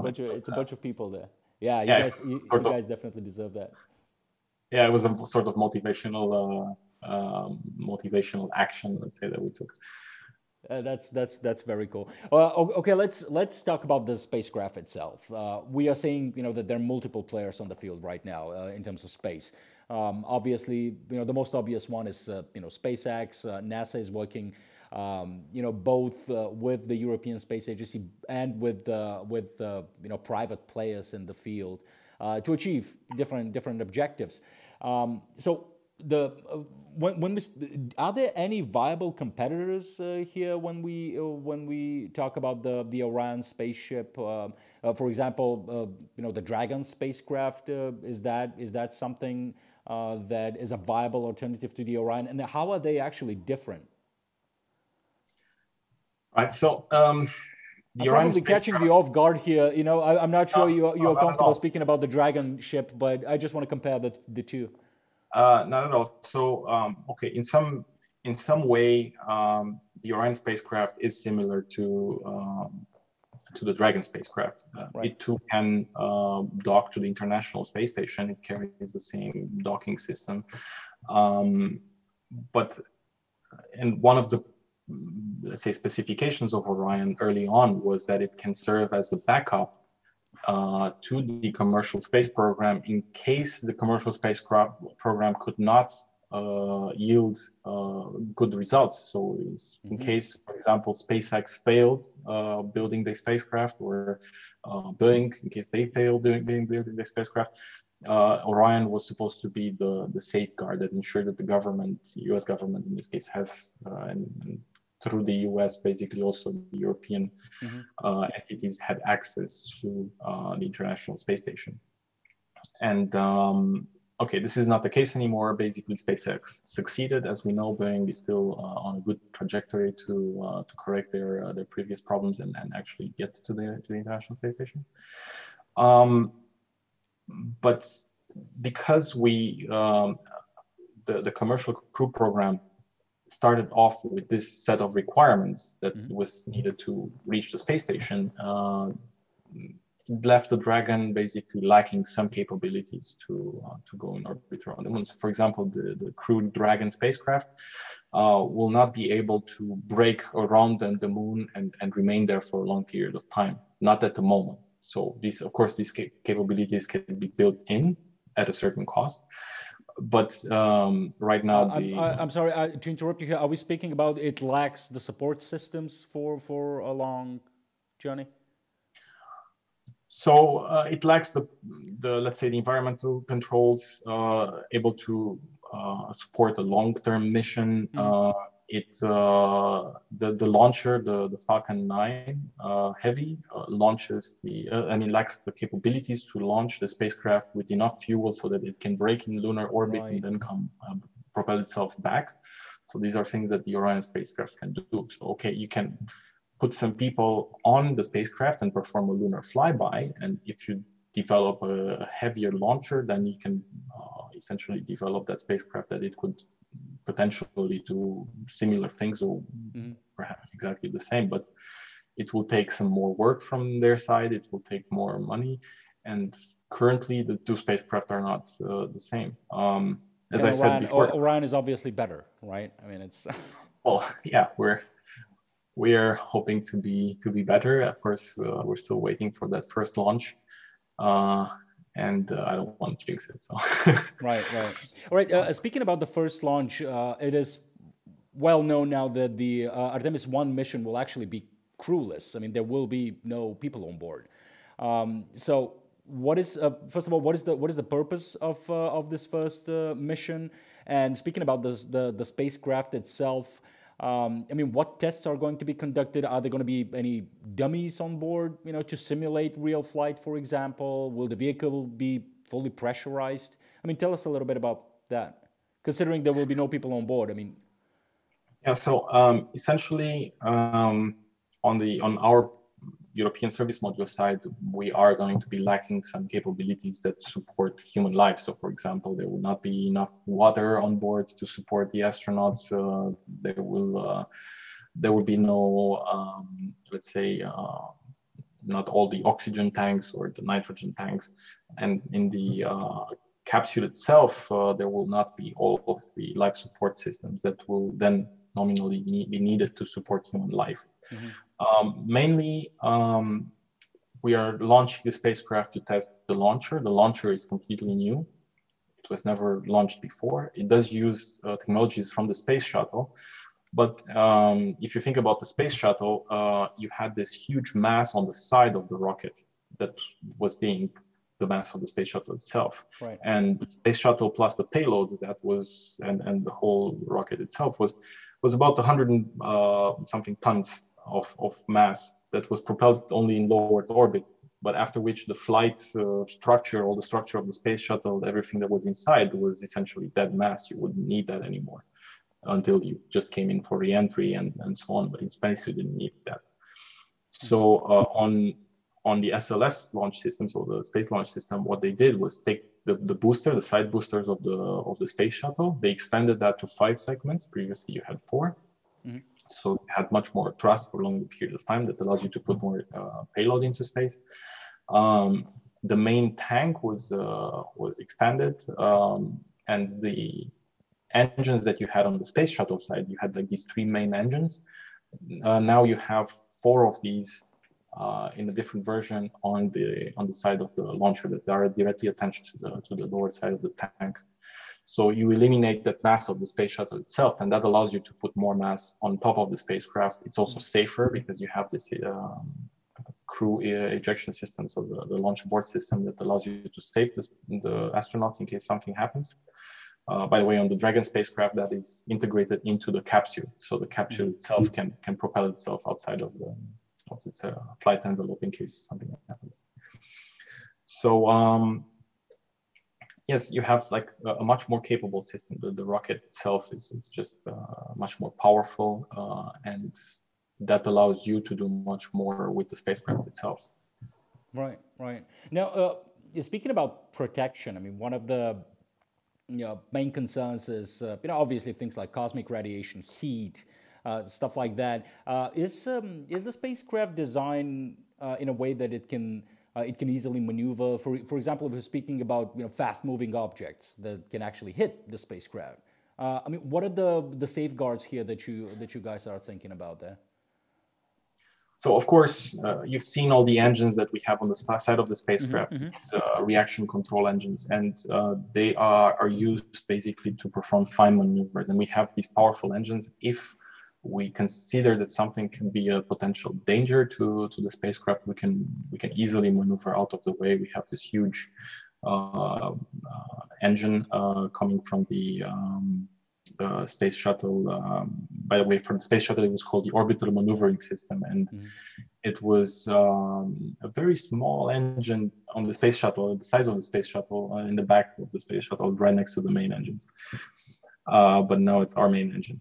a bunch of people there. Yeah, you guys definitely deserve that. Yeah, it was a sort of motivational action, let's say, that we took. That's very cool. Okay, let's talk about the spacecraft itself. We are seeing, you know, that there are multiple players on the field right now in terms of space. Obviously, you know, the most obvious one is you know, SpaceX. NASA is working, you know, both with the European Space Agency and with you know, private players in the field to achieve different objectives. So are there any viable competitors here when we talk about the Orion spaceship? For example, you know, the Dragon spacecraft, is that something that is a viable alternative to the Orion, and how are they actually different? Right. So I'm probably catching you off guard here. You know, I'm not sure you're comfortable speaking about the Dragon ship, but I just want to compare the two. Not at all. So, okay, in some way, the Orion spacecraft is similar to the Dragon spacecraft. Right. It too can dock to the International Space Station. It carries the same docking system, but and one of the, let's say, specifications of Orion early on was that it can serve as the backup to the commercial space program in case the commercial spacecraft program could not yield good results. So in case, for example, SpaceX failed building the spacecraft, or Boeing, in case they failed building the spacecraft, Orion was supposed to be the safeguard that ensured that the government, US government in this case, has and through the US, basically also the European entities had access to the International Space Station. And okay, this is not the case anymore. Basically, SpaceX succeeded. As we know, Boeing is still on a good trajectory to correct their previous problems and actually get to the International Space Station. But because the commercial crew program started off with this set of requirements that was needed to reach the space station, left the Dragon basically lacking some capabilities to go in orbit around the moon. So, for example, the crewed Dragon spacecraft will not be able to break around the moon and remain there for a long period of time, not at the moment. So these, of course, these capabilities can be built in at a certain cost. But right now, I'm sorry to interrupt you here. Are we speaking about it lacks the support systems for a long journey? So it lacks the let's say the environmental controls able to support a long-term mission. The launcher, the Falcon 9 Heavy, launches lacks the capabilities to launch the spacecraft with enough fuel so that it can break in lunar orbit and then propel itself back. So these are things that the Orion spacecraft can do. So okay, you can put some people on the spacecraft and perform a lunar flyby, and if you develop a heavier launcher, then you can essentially develop that spacecraft that it could potentially do similar things, or perhaps exactly the same, but it will take some more work from their side. It will take more money, and currently the two spacecraft are not the same. As I said before, Orion is obviously better, right? I mean, it's well, yeah, we are hoping to be better. Of course, we're still waiting for that first launch, and I don't want to jinx it. So. Right. All right. Speaking about the first launch, it is well known now that the Artemis 1 mission will actually be crewless. I mean, there will be no people on board. So, what is first of all, what is the purpose of this first mission? And speaking about the spacecraft itself, I mean, what tests are going to be conducted? Are there going to be any dummies on board, you know, to simulate real flight, for example? Will the vehicle be fully pressurized? I mean, tell us a little bit about that, considering there will be no people on board. I mean, yeah. So essentially, on our European service module side, we are going to be lacking some capabilities that support human life. So, for example, there will not be enough water on board to support the astronauts. There will be no, let's say, not all the oxygen tanks or the nitrogen tanks, and in the capsule itself, there will not be all of the life support systems that will then nominally be needed to support human life. Mainly, we are launching the spacecraft to test the launcher. The launcher is completely new. It was never launched before. It does use technologies from the space shuttle. But if you think about the space shuttle, you had this huge mass on the side of the rocket that was being the mass of the space shuttle itself. Right. And the space shuttle plus the payload that was, and the whole rocket itself was about 100 and something tons of mass that was propelled only in low Earth orbit, but after which the flight structure, all the structure of the space shuttle, everything that was inside was essentially dead mass. You wouldn't need that anymore until you just came in for re-entry and so on, but in space you didn't need that. So on the SLS launch system, so the space launch system, what they did was take the booster, the side boosters of the space shuttle. They expanded that to 5 segments. Previously you had 4. So you had much more thrust for a longer period of time that allows you to put more payload into space. The main tank was expanded, and the engines that you had on the space shuttle side, you had like these 3 main engines. Now you have 4 of these in a different version on the side of the launcher that are directly attached to the lower side of the tank. So you eliminate that mass of the space shuttle itself, and that allows you to put more mass on top of the spacecraft. It's also safer because you have this crew ejection system, so the launch abort system that allows you to save the astronauts in case something happens. By the way, on the Dragon spacecraft, that is integrated into the capsule, so the capsule itself can propel itself outside of its flight envelope in case something happens. So yes, you have like a much more capable system. The rocket itself is just much more powerful, and that allows you to do much more with the spacecraft itself. Right. Now, speaking about protection, I mean, one of the main concerns is, obviously things like cosmic radiation, heat, stuff like that. Is the spacecraft designed in a way that it can easily maneuver? For example, if we're speaking about fast-moving objects that can actually hit the spacecraft. I mean, what are the safeguards here that you guys are thinking about there? So of course, you've seen all the engines that we have on the side of the spacecraft. It's reaction control engines, and they are used basically to perform fine maneuvers. And we have these powerful engines. If we consider that something can be a potential danger to the spacecraft, we can easily maneuver out of the way. We have this huge engine coming from the space shuttle. By the way, for the space shuttle, it was called the orbital maneuvering system, and it was a very small engine on the space shuttle, the size of the space shuttle, in the back of the space shuttle, right next to the main engines. But now it's our main engine.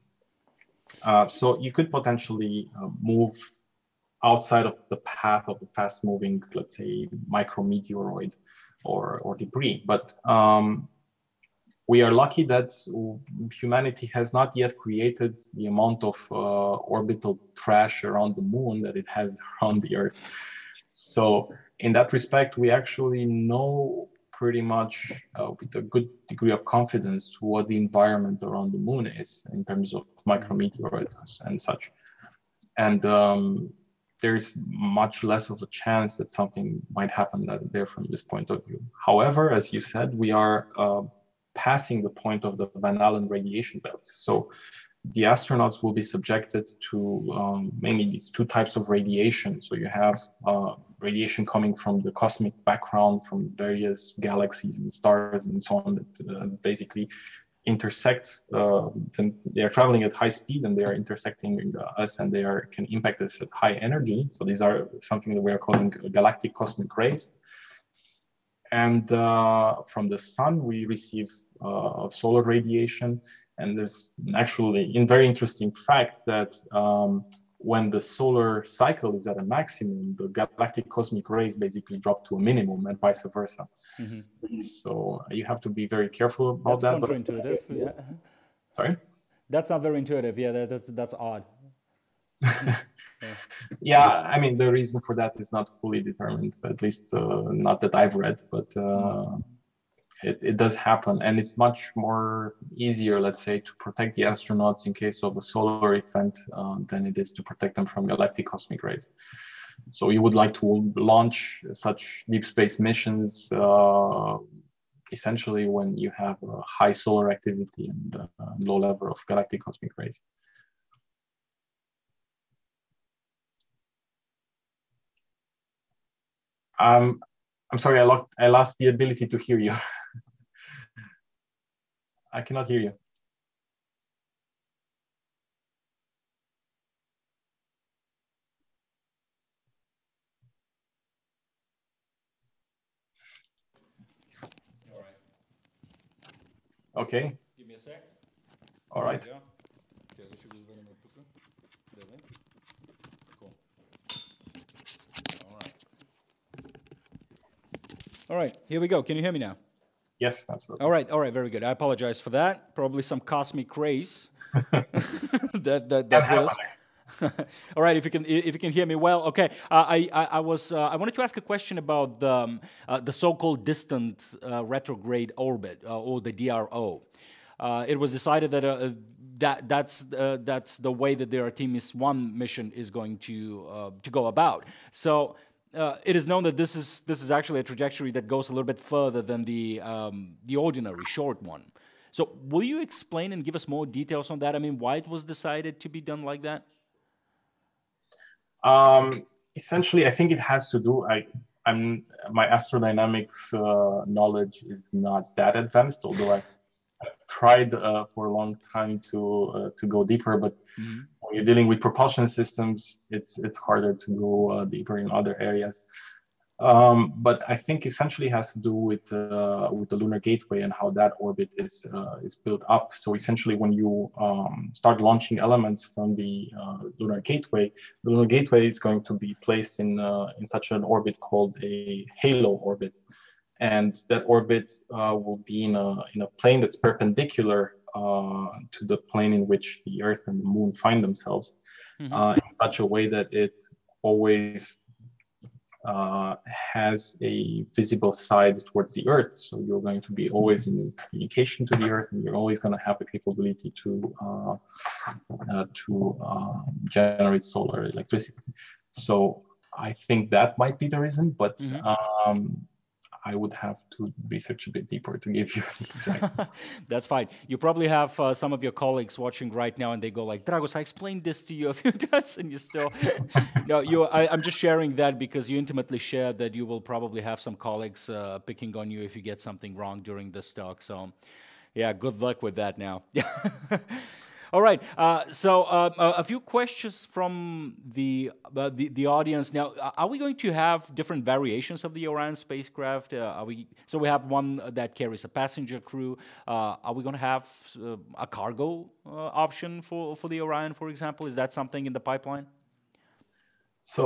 So you could potentially move outside of the path of the fast-moving, let's say, micrometeoroid or debris. But we are lucky that humanity has not yet created the amount of orbital trash around the moon that it has around the Earth. So in that respect, we actually know pretty much with a good degree of confidence what the environment around the moon is in terms of micrometeoroids and such. and there's much less of a chance that something might happen there from this point of view. However, as you said, we are passing the point of the Van Allen radiation belts. So the astronauts will be subjected to mainly these two types of radiation. So you have radiation coming from the cosmic background, from various galaxies and stars and so on, that basically intersect. They are traveling at high speed and they are intersecting us, and they can impact us at high energy. So these are something that we are calling galactic cosmic rays. And from the sun, we receive solar radiation. And there's actually a very interesting fact that when the solar cycle is at a maximum, the galactic cosmic rays basically drop to a minimum, and vice versa. Mm-hmm. So you have to be very careful about that. That's counterintuitive. Yeah. Sorry? That's not very intuitive. Yeah, that's odd. Yeah, I mean, the reason for that is not fully determined, at least not that I've read, but it does happen, and it's much more easier, let's say, to protect the astronauts in case of a solar event than it is to protect them from galactic cosmic rays. So you would like to launch such deep space missions essentially when you have high solar activity and low level of galactic cosmic rays. I'm sorry, I lost the ability to hear you. I cannot hear you. All right. Okay. Give me a sec. All right. Cool. All right, here we go. Can you hear me now? Yes, absolutely. All right, very good. I apologize for that. Probably some cosmic rays that hit us. All right, if you can hear me well, okay. I wanted to ask a question about the so-called distant retrograde orbit, or the DRO. It was decided that that's the way that the Artemis 1 mission is going to go about. So. It is known that this is actually a trajectory that goes a little bit further than the ordinary short one. So will you explain and give us more details on that? I mean, why it was decided to be done like that? Essentially, I think it has to do. My astrodynamics knowledge is not that advanced, although I've tried for a long time to go deeper, but. Mm-hmm. When you're dealing with propulsion systems, it's harder to go deeper in other areas. But I think essentially has to do with the Lunar Gateway and how that orbit is built up. So essentially, when you start launching elements from the Lunar Gateway is going to be placed in such an orbit called a halo orbit, and that orbit will be in a plane that's perpendicular to the plane in which the Earth and the Moon find themselves, in such a way that it always has a visible side towards the Earth. So you're going to be always in communication to the Earth, and you're always going to have the capability to generate solar electricity. So I think that might be the reason, but I would have to research a bit deeper to give you exactly. That's fine. You probably have some of your colleagues watching right now, and they go like, "Dragos, I explained this to you a few times, and you still." No, I'm just sharing that because you intimately shared that you will probably have some colleagues picking on you if you get something wrong during this talk. So, yeah, good luck with that now. All right. So a few questions from the audience. Now, are we going to have different variations of the Orion spacecraft? So we have one that carries a passenger crew. Are we going to have a cargo option for the Orion, for example? Is that something in the pipeline? So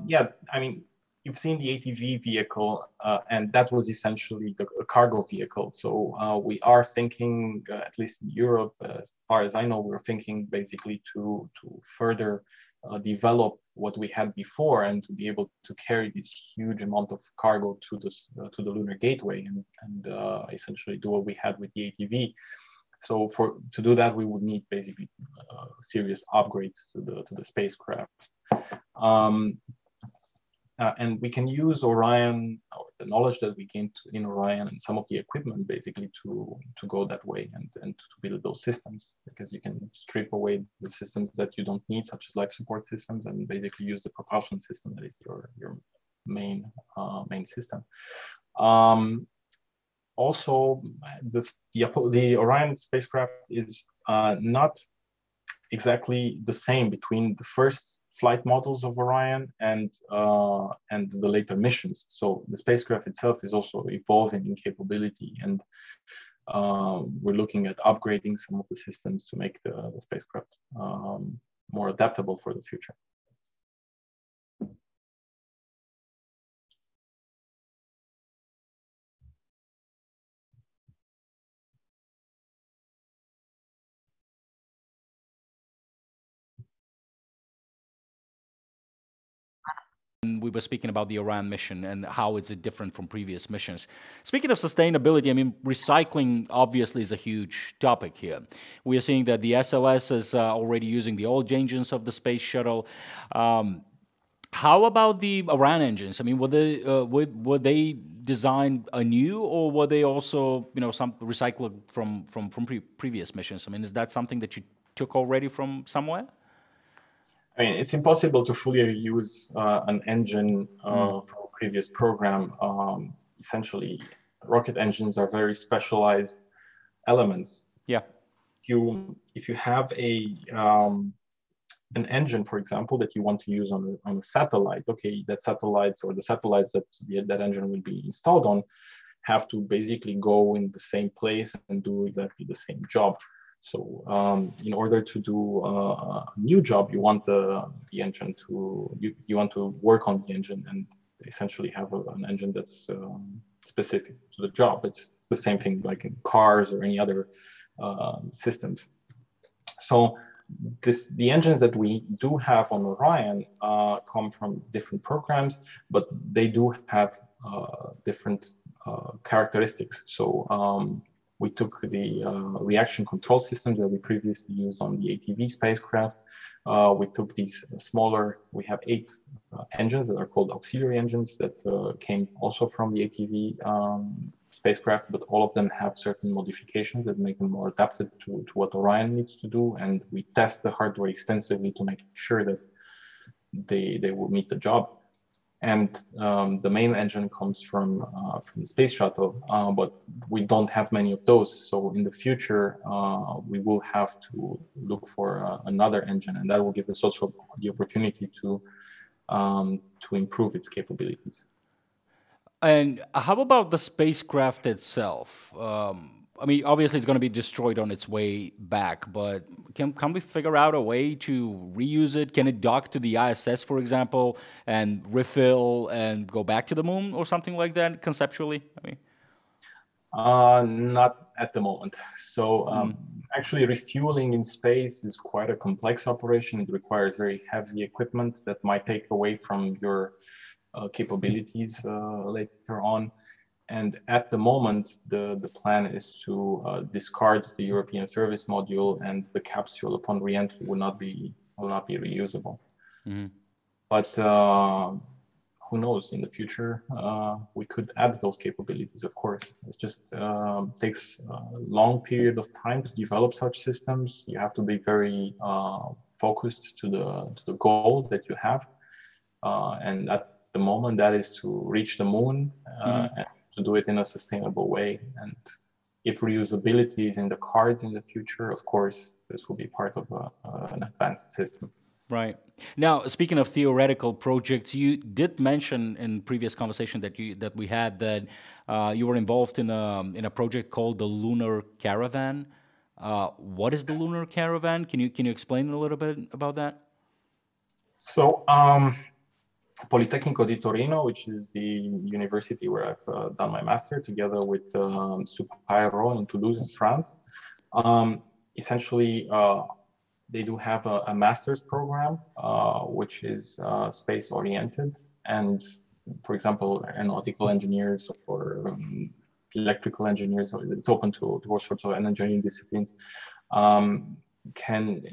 yeah, I mean, you've seen the ATV vehicle, and that was essentially a cargo vehicle. So we are thinking, at least in Europe, as far as I know, we're thinking basically to further develop what we had before and to be able to carry this huge amount of cargo to the Lunar Gateway and essentially do what we had with the ATV. So to do that, we would need basically serious upgrades to the spacecraft. And we can use Orion, or the knowledge that we gained in Orion and some of the equipment basically to go that way and to build those systems, because you can strip away the systems that you don't need, such as life support systems, and basically use the propulsion system that is your main system. Also, the Orion spacecraft is not exactly the same between the first flight models of Orion and the later missions. So the spacecraft itself is also evolving in capability, and we're looking at upgrading some of the systems to make the spacecraft more adaptable for the future. We were speaking about the Orion mission and how it's different from previous missions. Speaking of sustainability, I mean, recycling obviously is a huge topic here. We are seeing that the SLS is already using the old engines of the space shuttle. How about the Orion engines? I mean, were they designed anew, or were they also, you know, some recycled from previous missions? I mean, is that something that you took already from somewhere? I mean, it's impossible to fully reuse an engine from a previous program. Essentially, rocket engines are very specialized elements. Yeah. If you have an engine, for example, that you want to use on a satellite, okay, the satellites that that engine will be installed on have to basically go in the same place and do exactly the same job. So in order to do a new job, you want the engine to, you want to work on the engine and essentially have an engine that's specific to the job. It's the same thing like in cars or any other systems. So the engines that we do have on Orion come from different programs, but they do have different characteristics. So we took the reaction control systems that we previously used on the ATV spacecraft. We took these smaller, we have 8 engines that are called auxiliary engines that came also from the ATV spacecraft, but all of them have certain modifications that make them more adapted to what Orion needs to do. And we test the hardware extensively to make sure that they will meet the job. And the main engine comes from the space shuttle, but we don't have many of those. So in the future, we will have to look for another engine, and that will give us also the opportunity to improve its capabilities. And how about the spacecraft itself? I mean, obviously it's going to be destroyed on its way back, but can we figure out a way to reuse it? Can it dock to the ISS, for example, and refill and go back to the moon or something like that, conceptually? I mean, not at the moment. So actually refueling in space is quite a complex operation. It requires very heavy equipment that might take away from your capabilities later on. And at the moment, the plan is to discard the European service module, and the capsule upon re-entry will not be reusable. But who knows? In the future, we could add those capabilities. Of course, it just takes a long period of time to develop such systems. You have to be very focused to the goal that you have, and at the moment, that is to reach the moon. And to do it in a sustainable way. And if reusability is in the cards in the future, of course, this will be part of an advanced system. Right. Now, speaking of theoretical projects, you did mention in previous conversation that we had that you were involved in a project called the Lunar Caravan. What is the Lunar Caravan? Can you explain a little bit about that? So, Politecnico di Torino, which is the university where I've done my master, together with Supayro in Toulouse, France. Essentially, they do have a master's program, which is space-oriented. And, for example, aeronautical engineers or electrical engineers, it's open to all sorts of engineering disciplines, can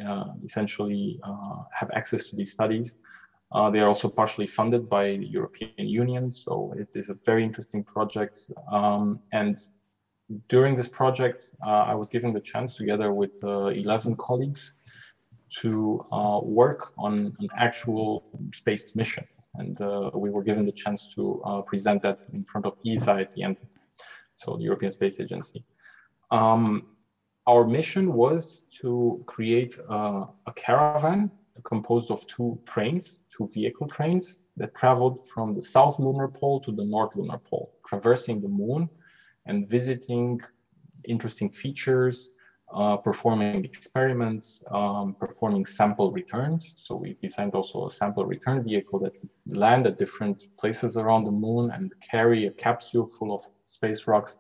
essentially have access to these studies. They are also partially funded by the European Union, so it is a very interesting project. And during this project, I was given the chance, together with 11 colleagues, to work on an actual space mission. And we were given the chance to present that in front of ESA at the end, so the European Space Agency. Our mission was to create a caravan composed of two vehicle trains that traveled from the South Lunar Pole to the North Lunar Pole, traversing the moon and visiting interesting features, performing experiments, performing sample returns. So we designed also a sample return vehicle that would land at different places around the moon and carry a capsule full of space rocks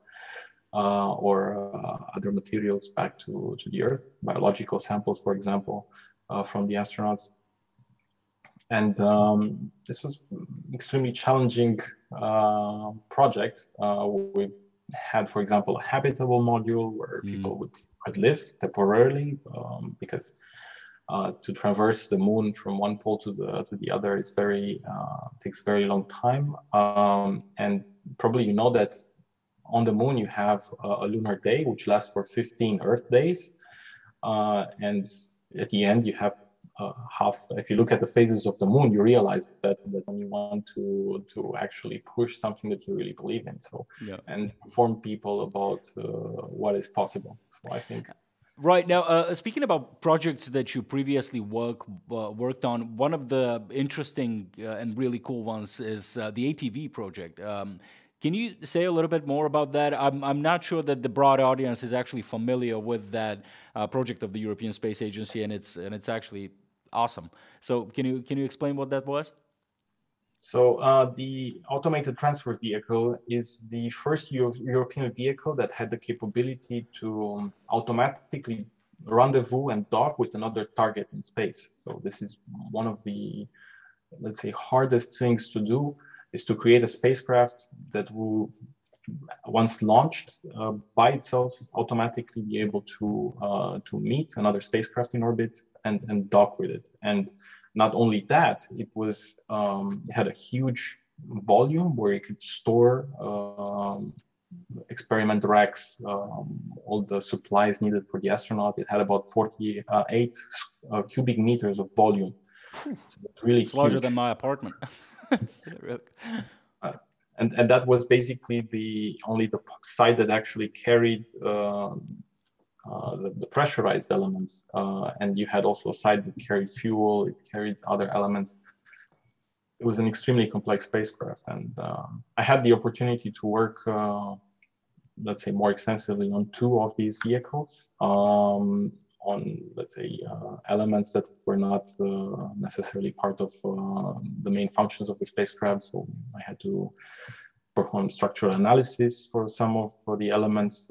or other materials back to the Earth, biological samples, for example, from the astronauts. And this was extremely challenging project. We had, for example, a habitable module where people could live temporarily, because to traverse the moon from one pole to the other is takes very long time. And probably you know that on the moon you have a lunar day, which lasts for 15 Earth days, and at the end you have if you look at the phases of the moon, you realize that when you want to actually push something that you really believe in, and inform people about what is possible. So I think. Right. Now, speaking about projects that you previously worked on, one of the interesting and really cool ones is the ATV project. Can you say a little bit more about that? I'm not sure that the broad audience is actually familiar with that project of the European Space Agency, and it's actually awesome. So can you explain what that was? So the automated transfer vehicle is the first European vehicle that had the capability to automatically rendezvous and dock with another target in space. So this is one of the, let's say, hardest things to do, is to create a spacecraft that will, once launched by itself, automatically be able to meet another spacecraft in orbit and dock with it. And not only that, it had a huge volume where you could store experiment racks, all the supplies needed for the astronaut. It had about 48 cubic meters of volume. So it's really it's larger than my apartment. And that was basically the side that actually carried the pressurized elements, and you had also a side that carried fuel, it carried other elements. It was an extremely complex spacecraft, and I had the opportunity to work, let's say, more extensively on two of these vehicles, on, let's say, elements that were not necessarily part of the main functions of the spacecraft. So I had to perform structural analysis for some of the elements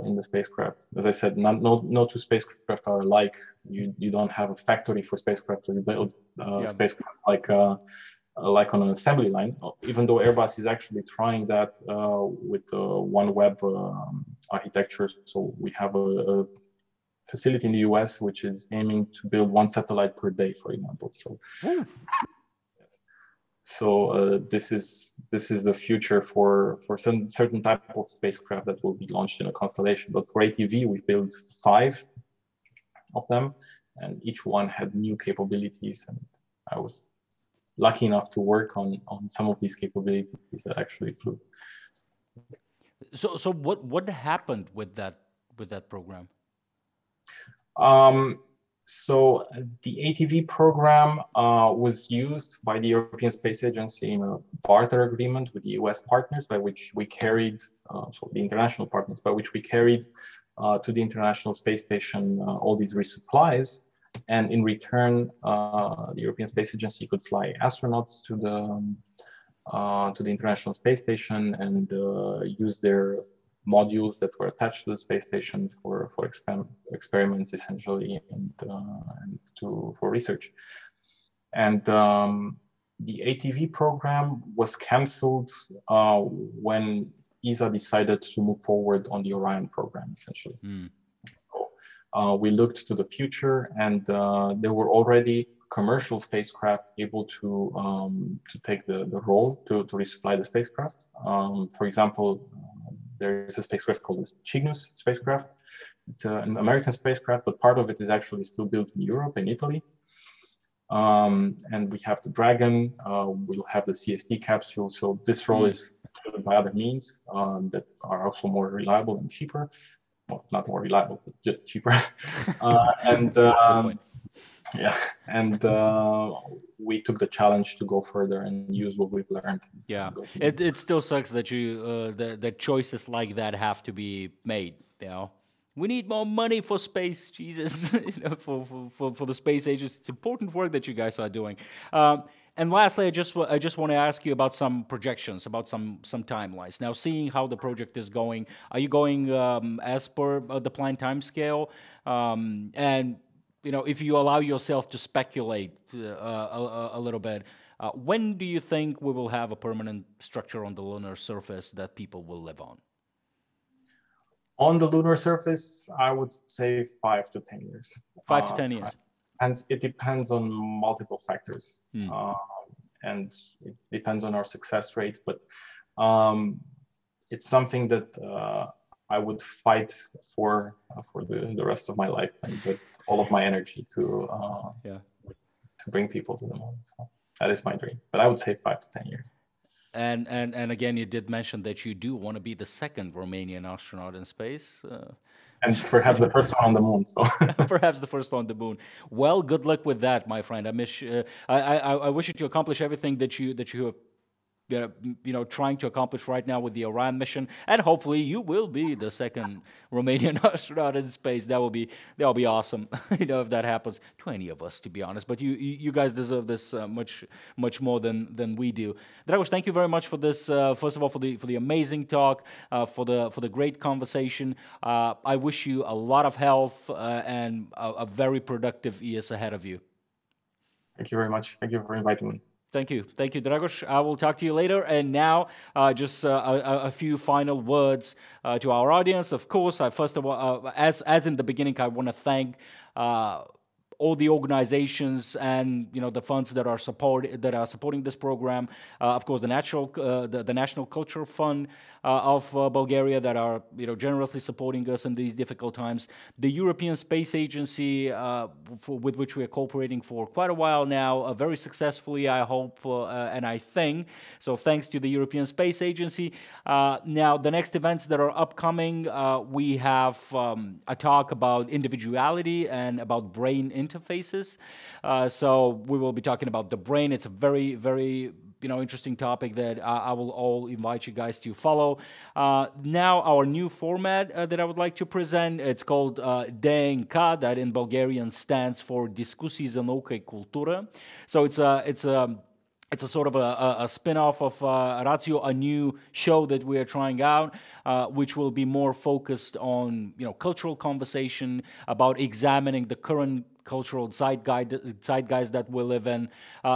in the spacecraft. As I said, no two spacecraft are alike. You don't have a factory for spacecraft, or you build spacecraft like on an assembly line, even though Airbus is actually trying that with OneWeb architecture. So we have a facility in the US which is aiming to build one satellite per day, for example. So. So this is the future for some certain type of spacecraft that will be launched in a constellation. But for ATV, we built 5 of them, and each one had new capabilities. And I was lucky enough to work on some of these capabilities that actually flew. So what happened with that program? So the ATV program was used by the European Space Agency in a barter agreement with the US partners, by which we carried, so the international partners, by which we carried to the International Space Station all these resupplies. And in return, the European Space Agency could fly astronauts to the International Space Station and use their modules that were attached to the space station for experiments, essentially, and for research. And the ATV program was canceled when ESA decided to move forward on the Orion program, essentially. So we looked to the future, and there were already commercial spacecraft able to take the role to resupply the spacecraft. For example, there is a spacecraft called the Cygnus spacecraft. It's an American spacecraft, but part of it is actually still built in Europe, in Italy. And we have the Dragon, we'll have the CST capsule. So this role is filled by other means that are also more reliable and cheaper. Well, not more reliable, but just cheaper. Yeah, and we took the challenge to go further and use what we've learned. Yeah, it still sucks that that choices like that have to be made. You know, we need more money for space, Jesus. You know, for the space agency, it's important work that you guys are doing. And lastly, I just want to ask you about some projections, about some timelines. Now, seeing how the project is going, are you going as per the planned timescale? And you know, if you allow yourself to speculate a little bit, when do you think we will have a permanent structure on the lunar surface that people will live on? On the lunar surface, I would say 5 to 10 years. 5 to 10 years. And it depends on multiple factors. And it depends on our success rate. But it's something that I would fight for the rest of my life, and with all of my energy to bring people to the moon. So that is my dream. But I would say 5 to 10 years. And again, you did mention that you do want to be the second Romanian astronaut in space. And perhaps the first one on the moon. So perhaps the first on the moon. Well, good luck with that, my friend. I wish you to accomplish everything that you have, you know, trying to accomplish right now with the Orion mission, and hopefully you will be the second Romanian astronaut in space. That will be awesome. You know, if that happens to any of us, to be honest. But you guys deserve this much more than we do. Dragos, thank you very much for this. First of all, for the amazing talk, for the great conversation. I wish you a lot of health and a very productive years ahead of you. Thank you very much. Thank you for inviting me. Thank you, Dragos. I will talk to you later. And now, just a few final words to our audience. Of course, first of all, as in the beginning, I want to thank all the organizations and the funds that are supporting this program. Of course, the National Culture Fund of Bulgaria that are generously supporting us in these difficult times. The European Space Agency, with which we are cooperating for quite a while now, very successfully, I hope, and I think. So thanks to the European Space Agency. Now, the next events that are upcoming, we have a talk about individuality and about brain interfaces. So we will be talking about the brain. It's a very, very interesting topic that I will all invite you guys to follow. Now, our new format that I would like to present, it's called DNK, that in Bulgarian stands for Diskusii za nauka и kultura. So it's a sort of a spin-off of Ratio, a new show that we are trying out, which will be more focused on cultural conversation, about examining the current cultural zeitgeist that we live in.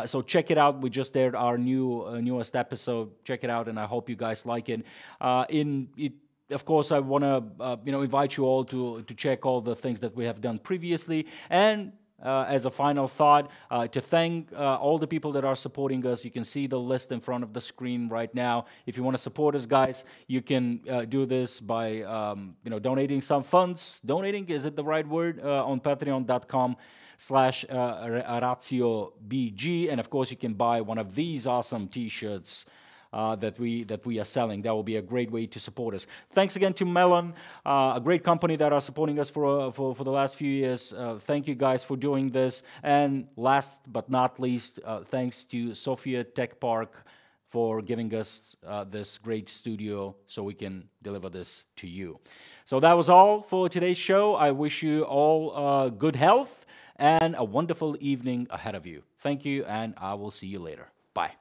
So check it out. We just aired our newest episode. Check it out, and I hope you guys like it. Of course, I want to invite you all to check all the things that we have done previously, and as a final thought, to thank all the people that are supporting us. You can see the list in front of the screen right now. If you want to support us, guys, you can do this by donating some funds. Donating, is it the right word? On patreon.com/RatioBG. And of course, you can buy one of these awesome T-shirts that we are selling. That will be a great way to support us. Thanks again to Melon, a great company that are supporting us for the last few years. Thank you guys for doing this. And last but not least, thanks to Sofia Tech Park for giving us this great studio so we can deliver this to you. So that was all for today's show. I wish you all good health and a wonderful evening ahead of you. Thank you, and I will see you later. Bye.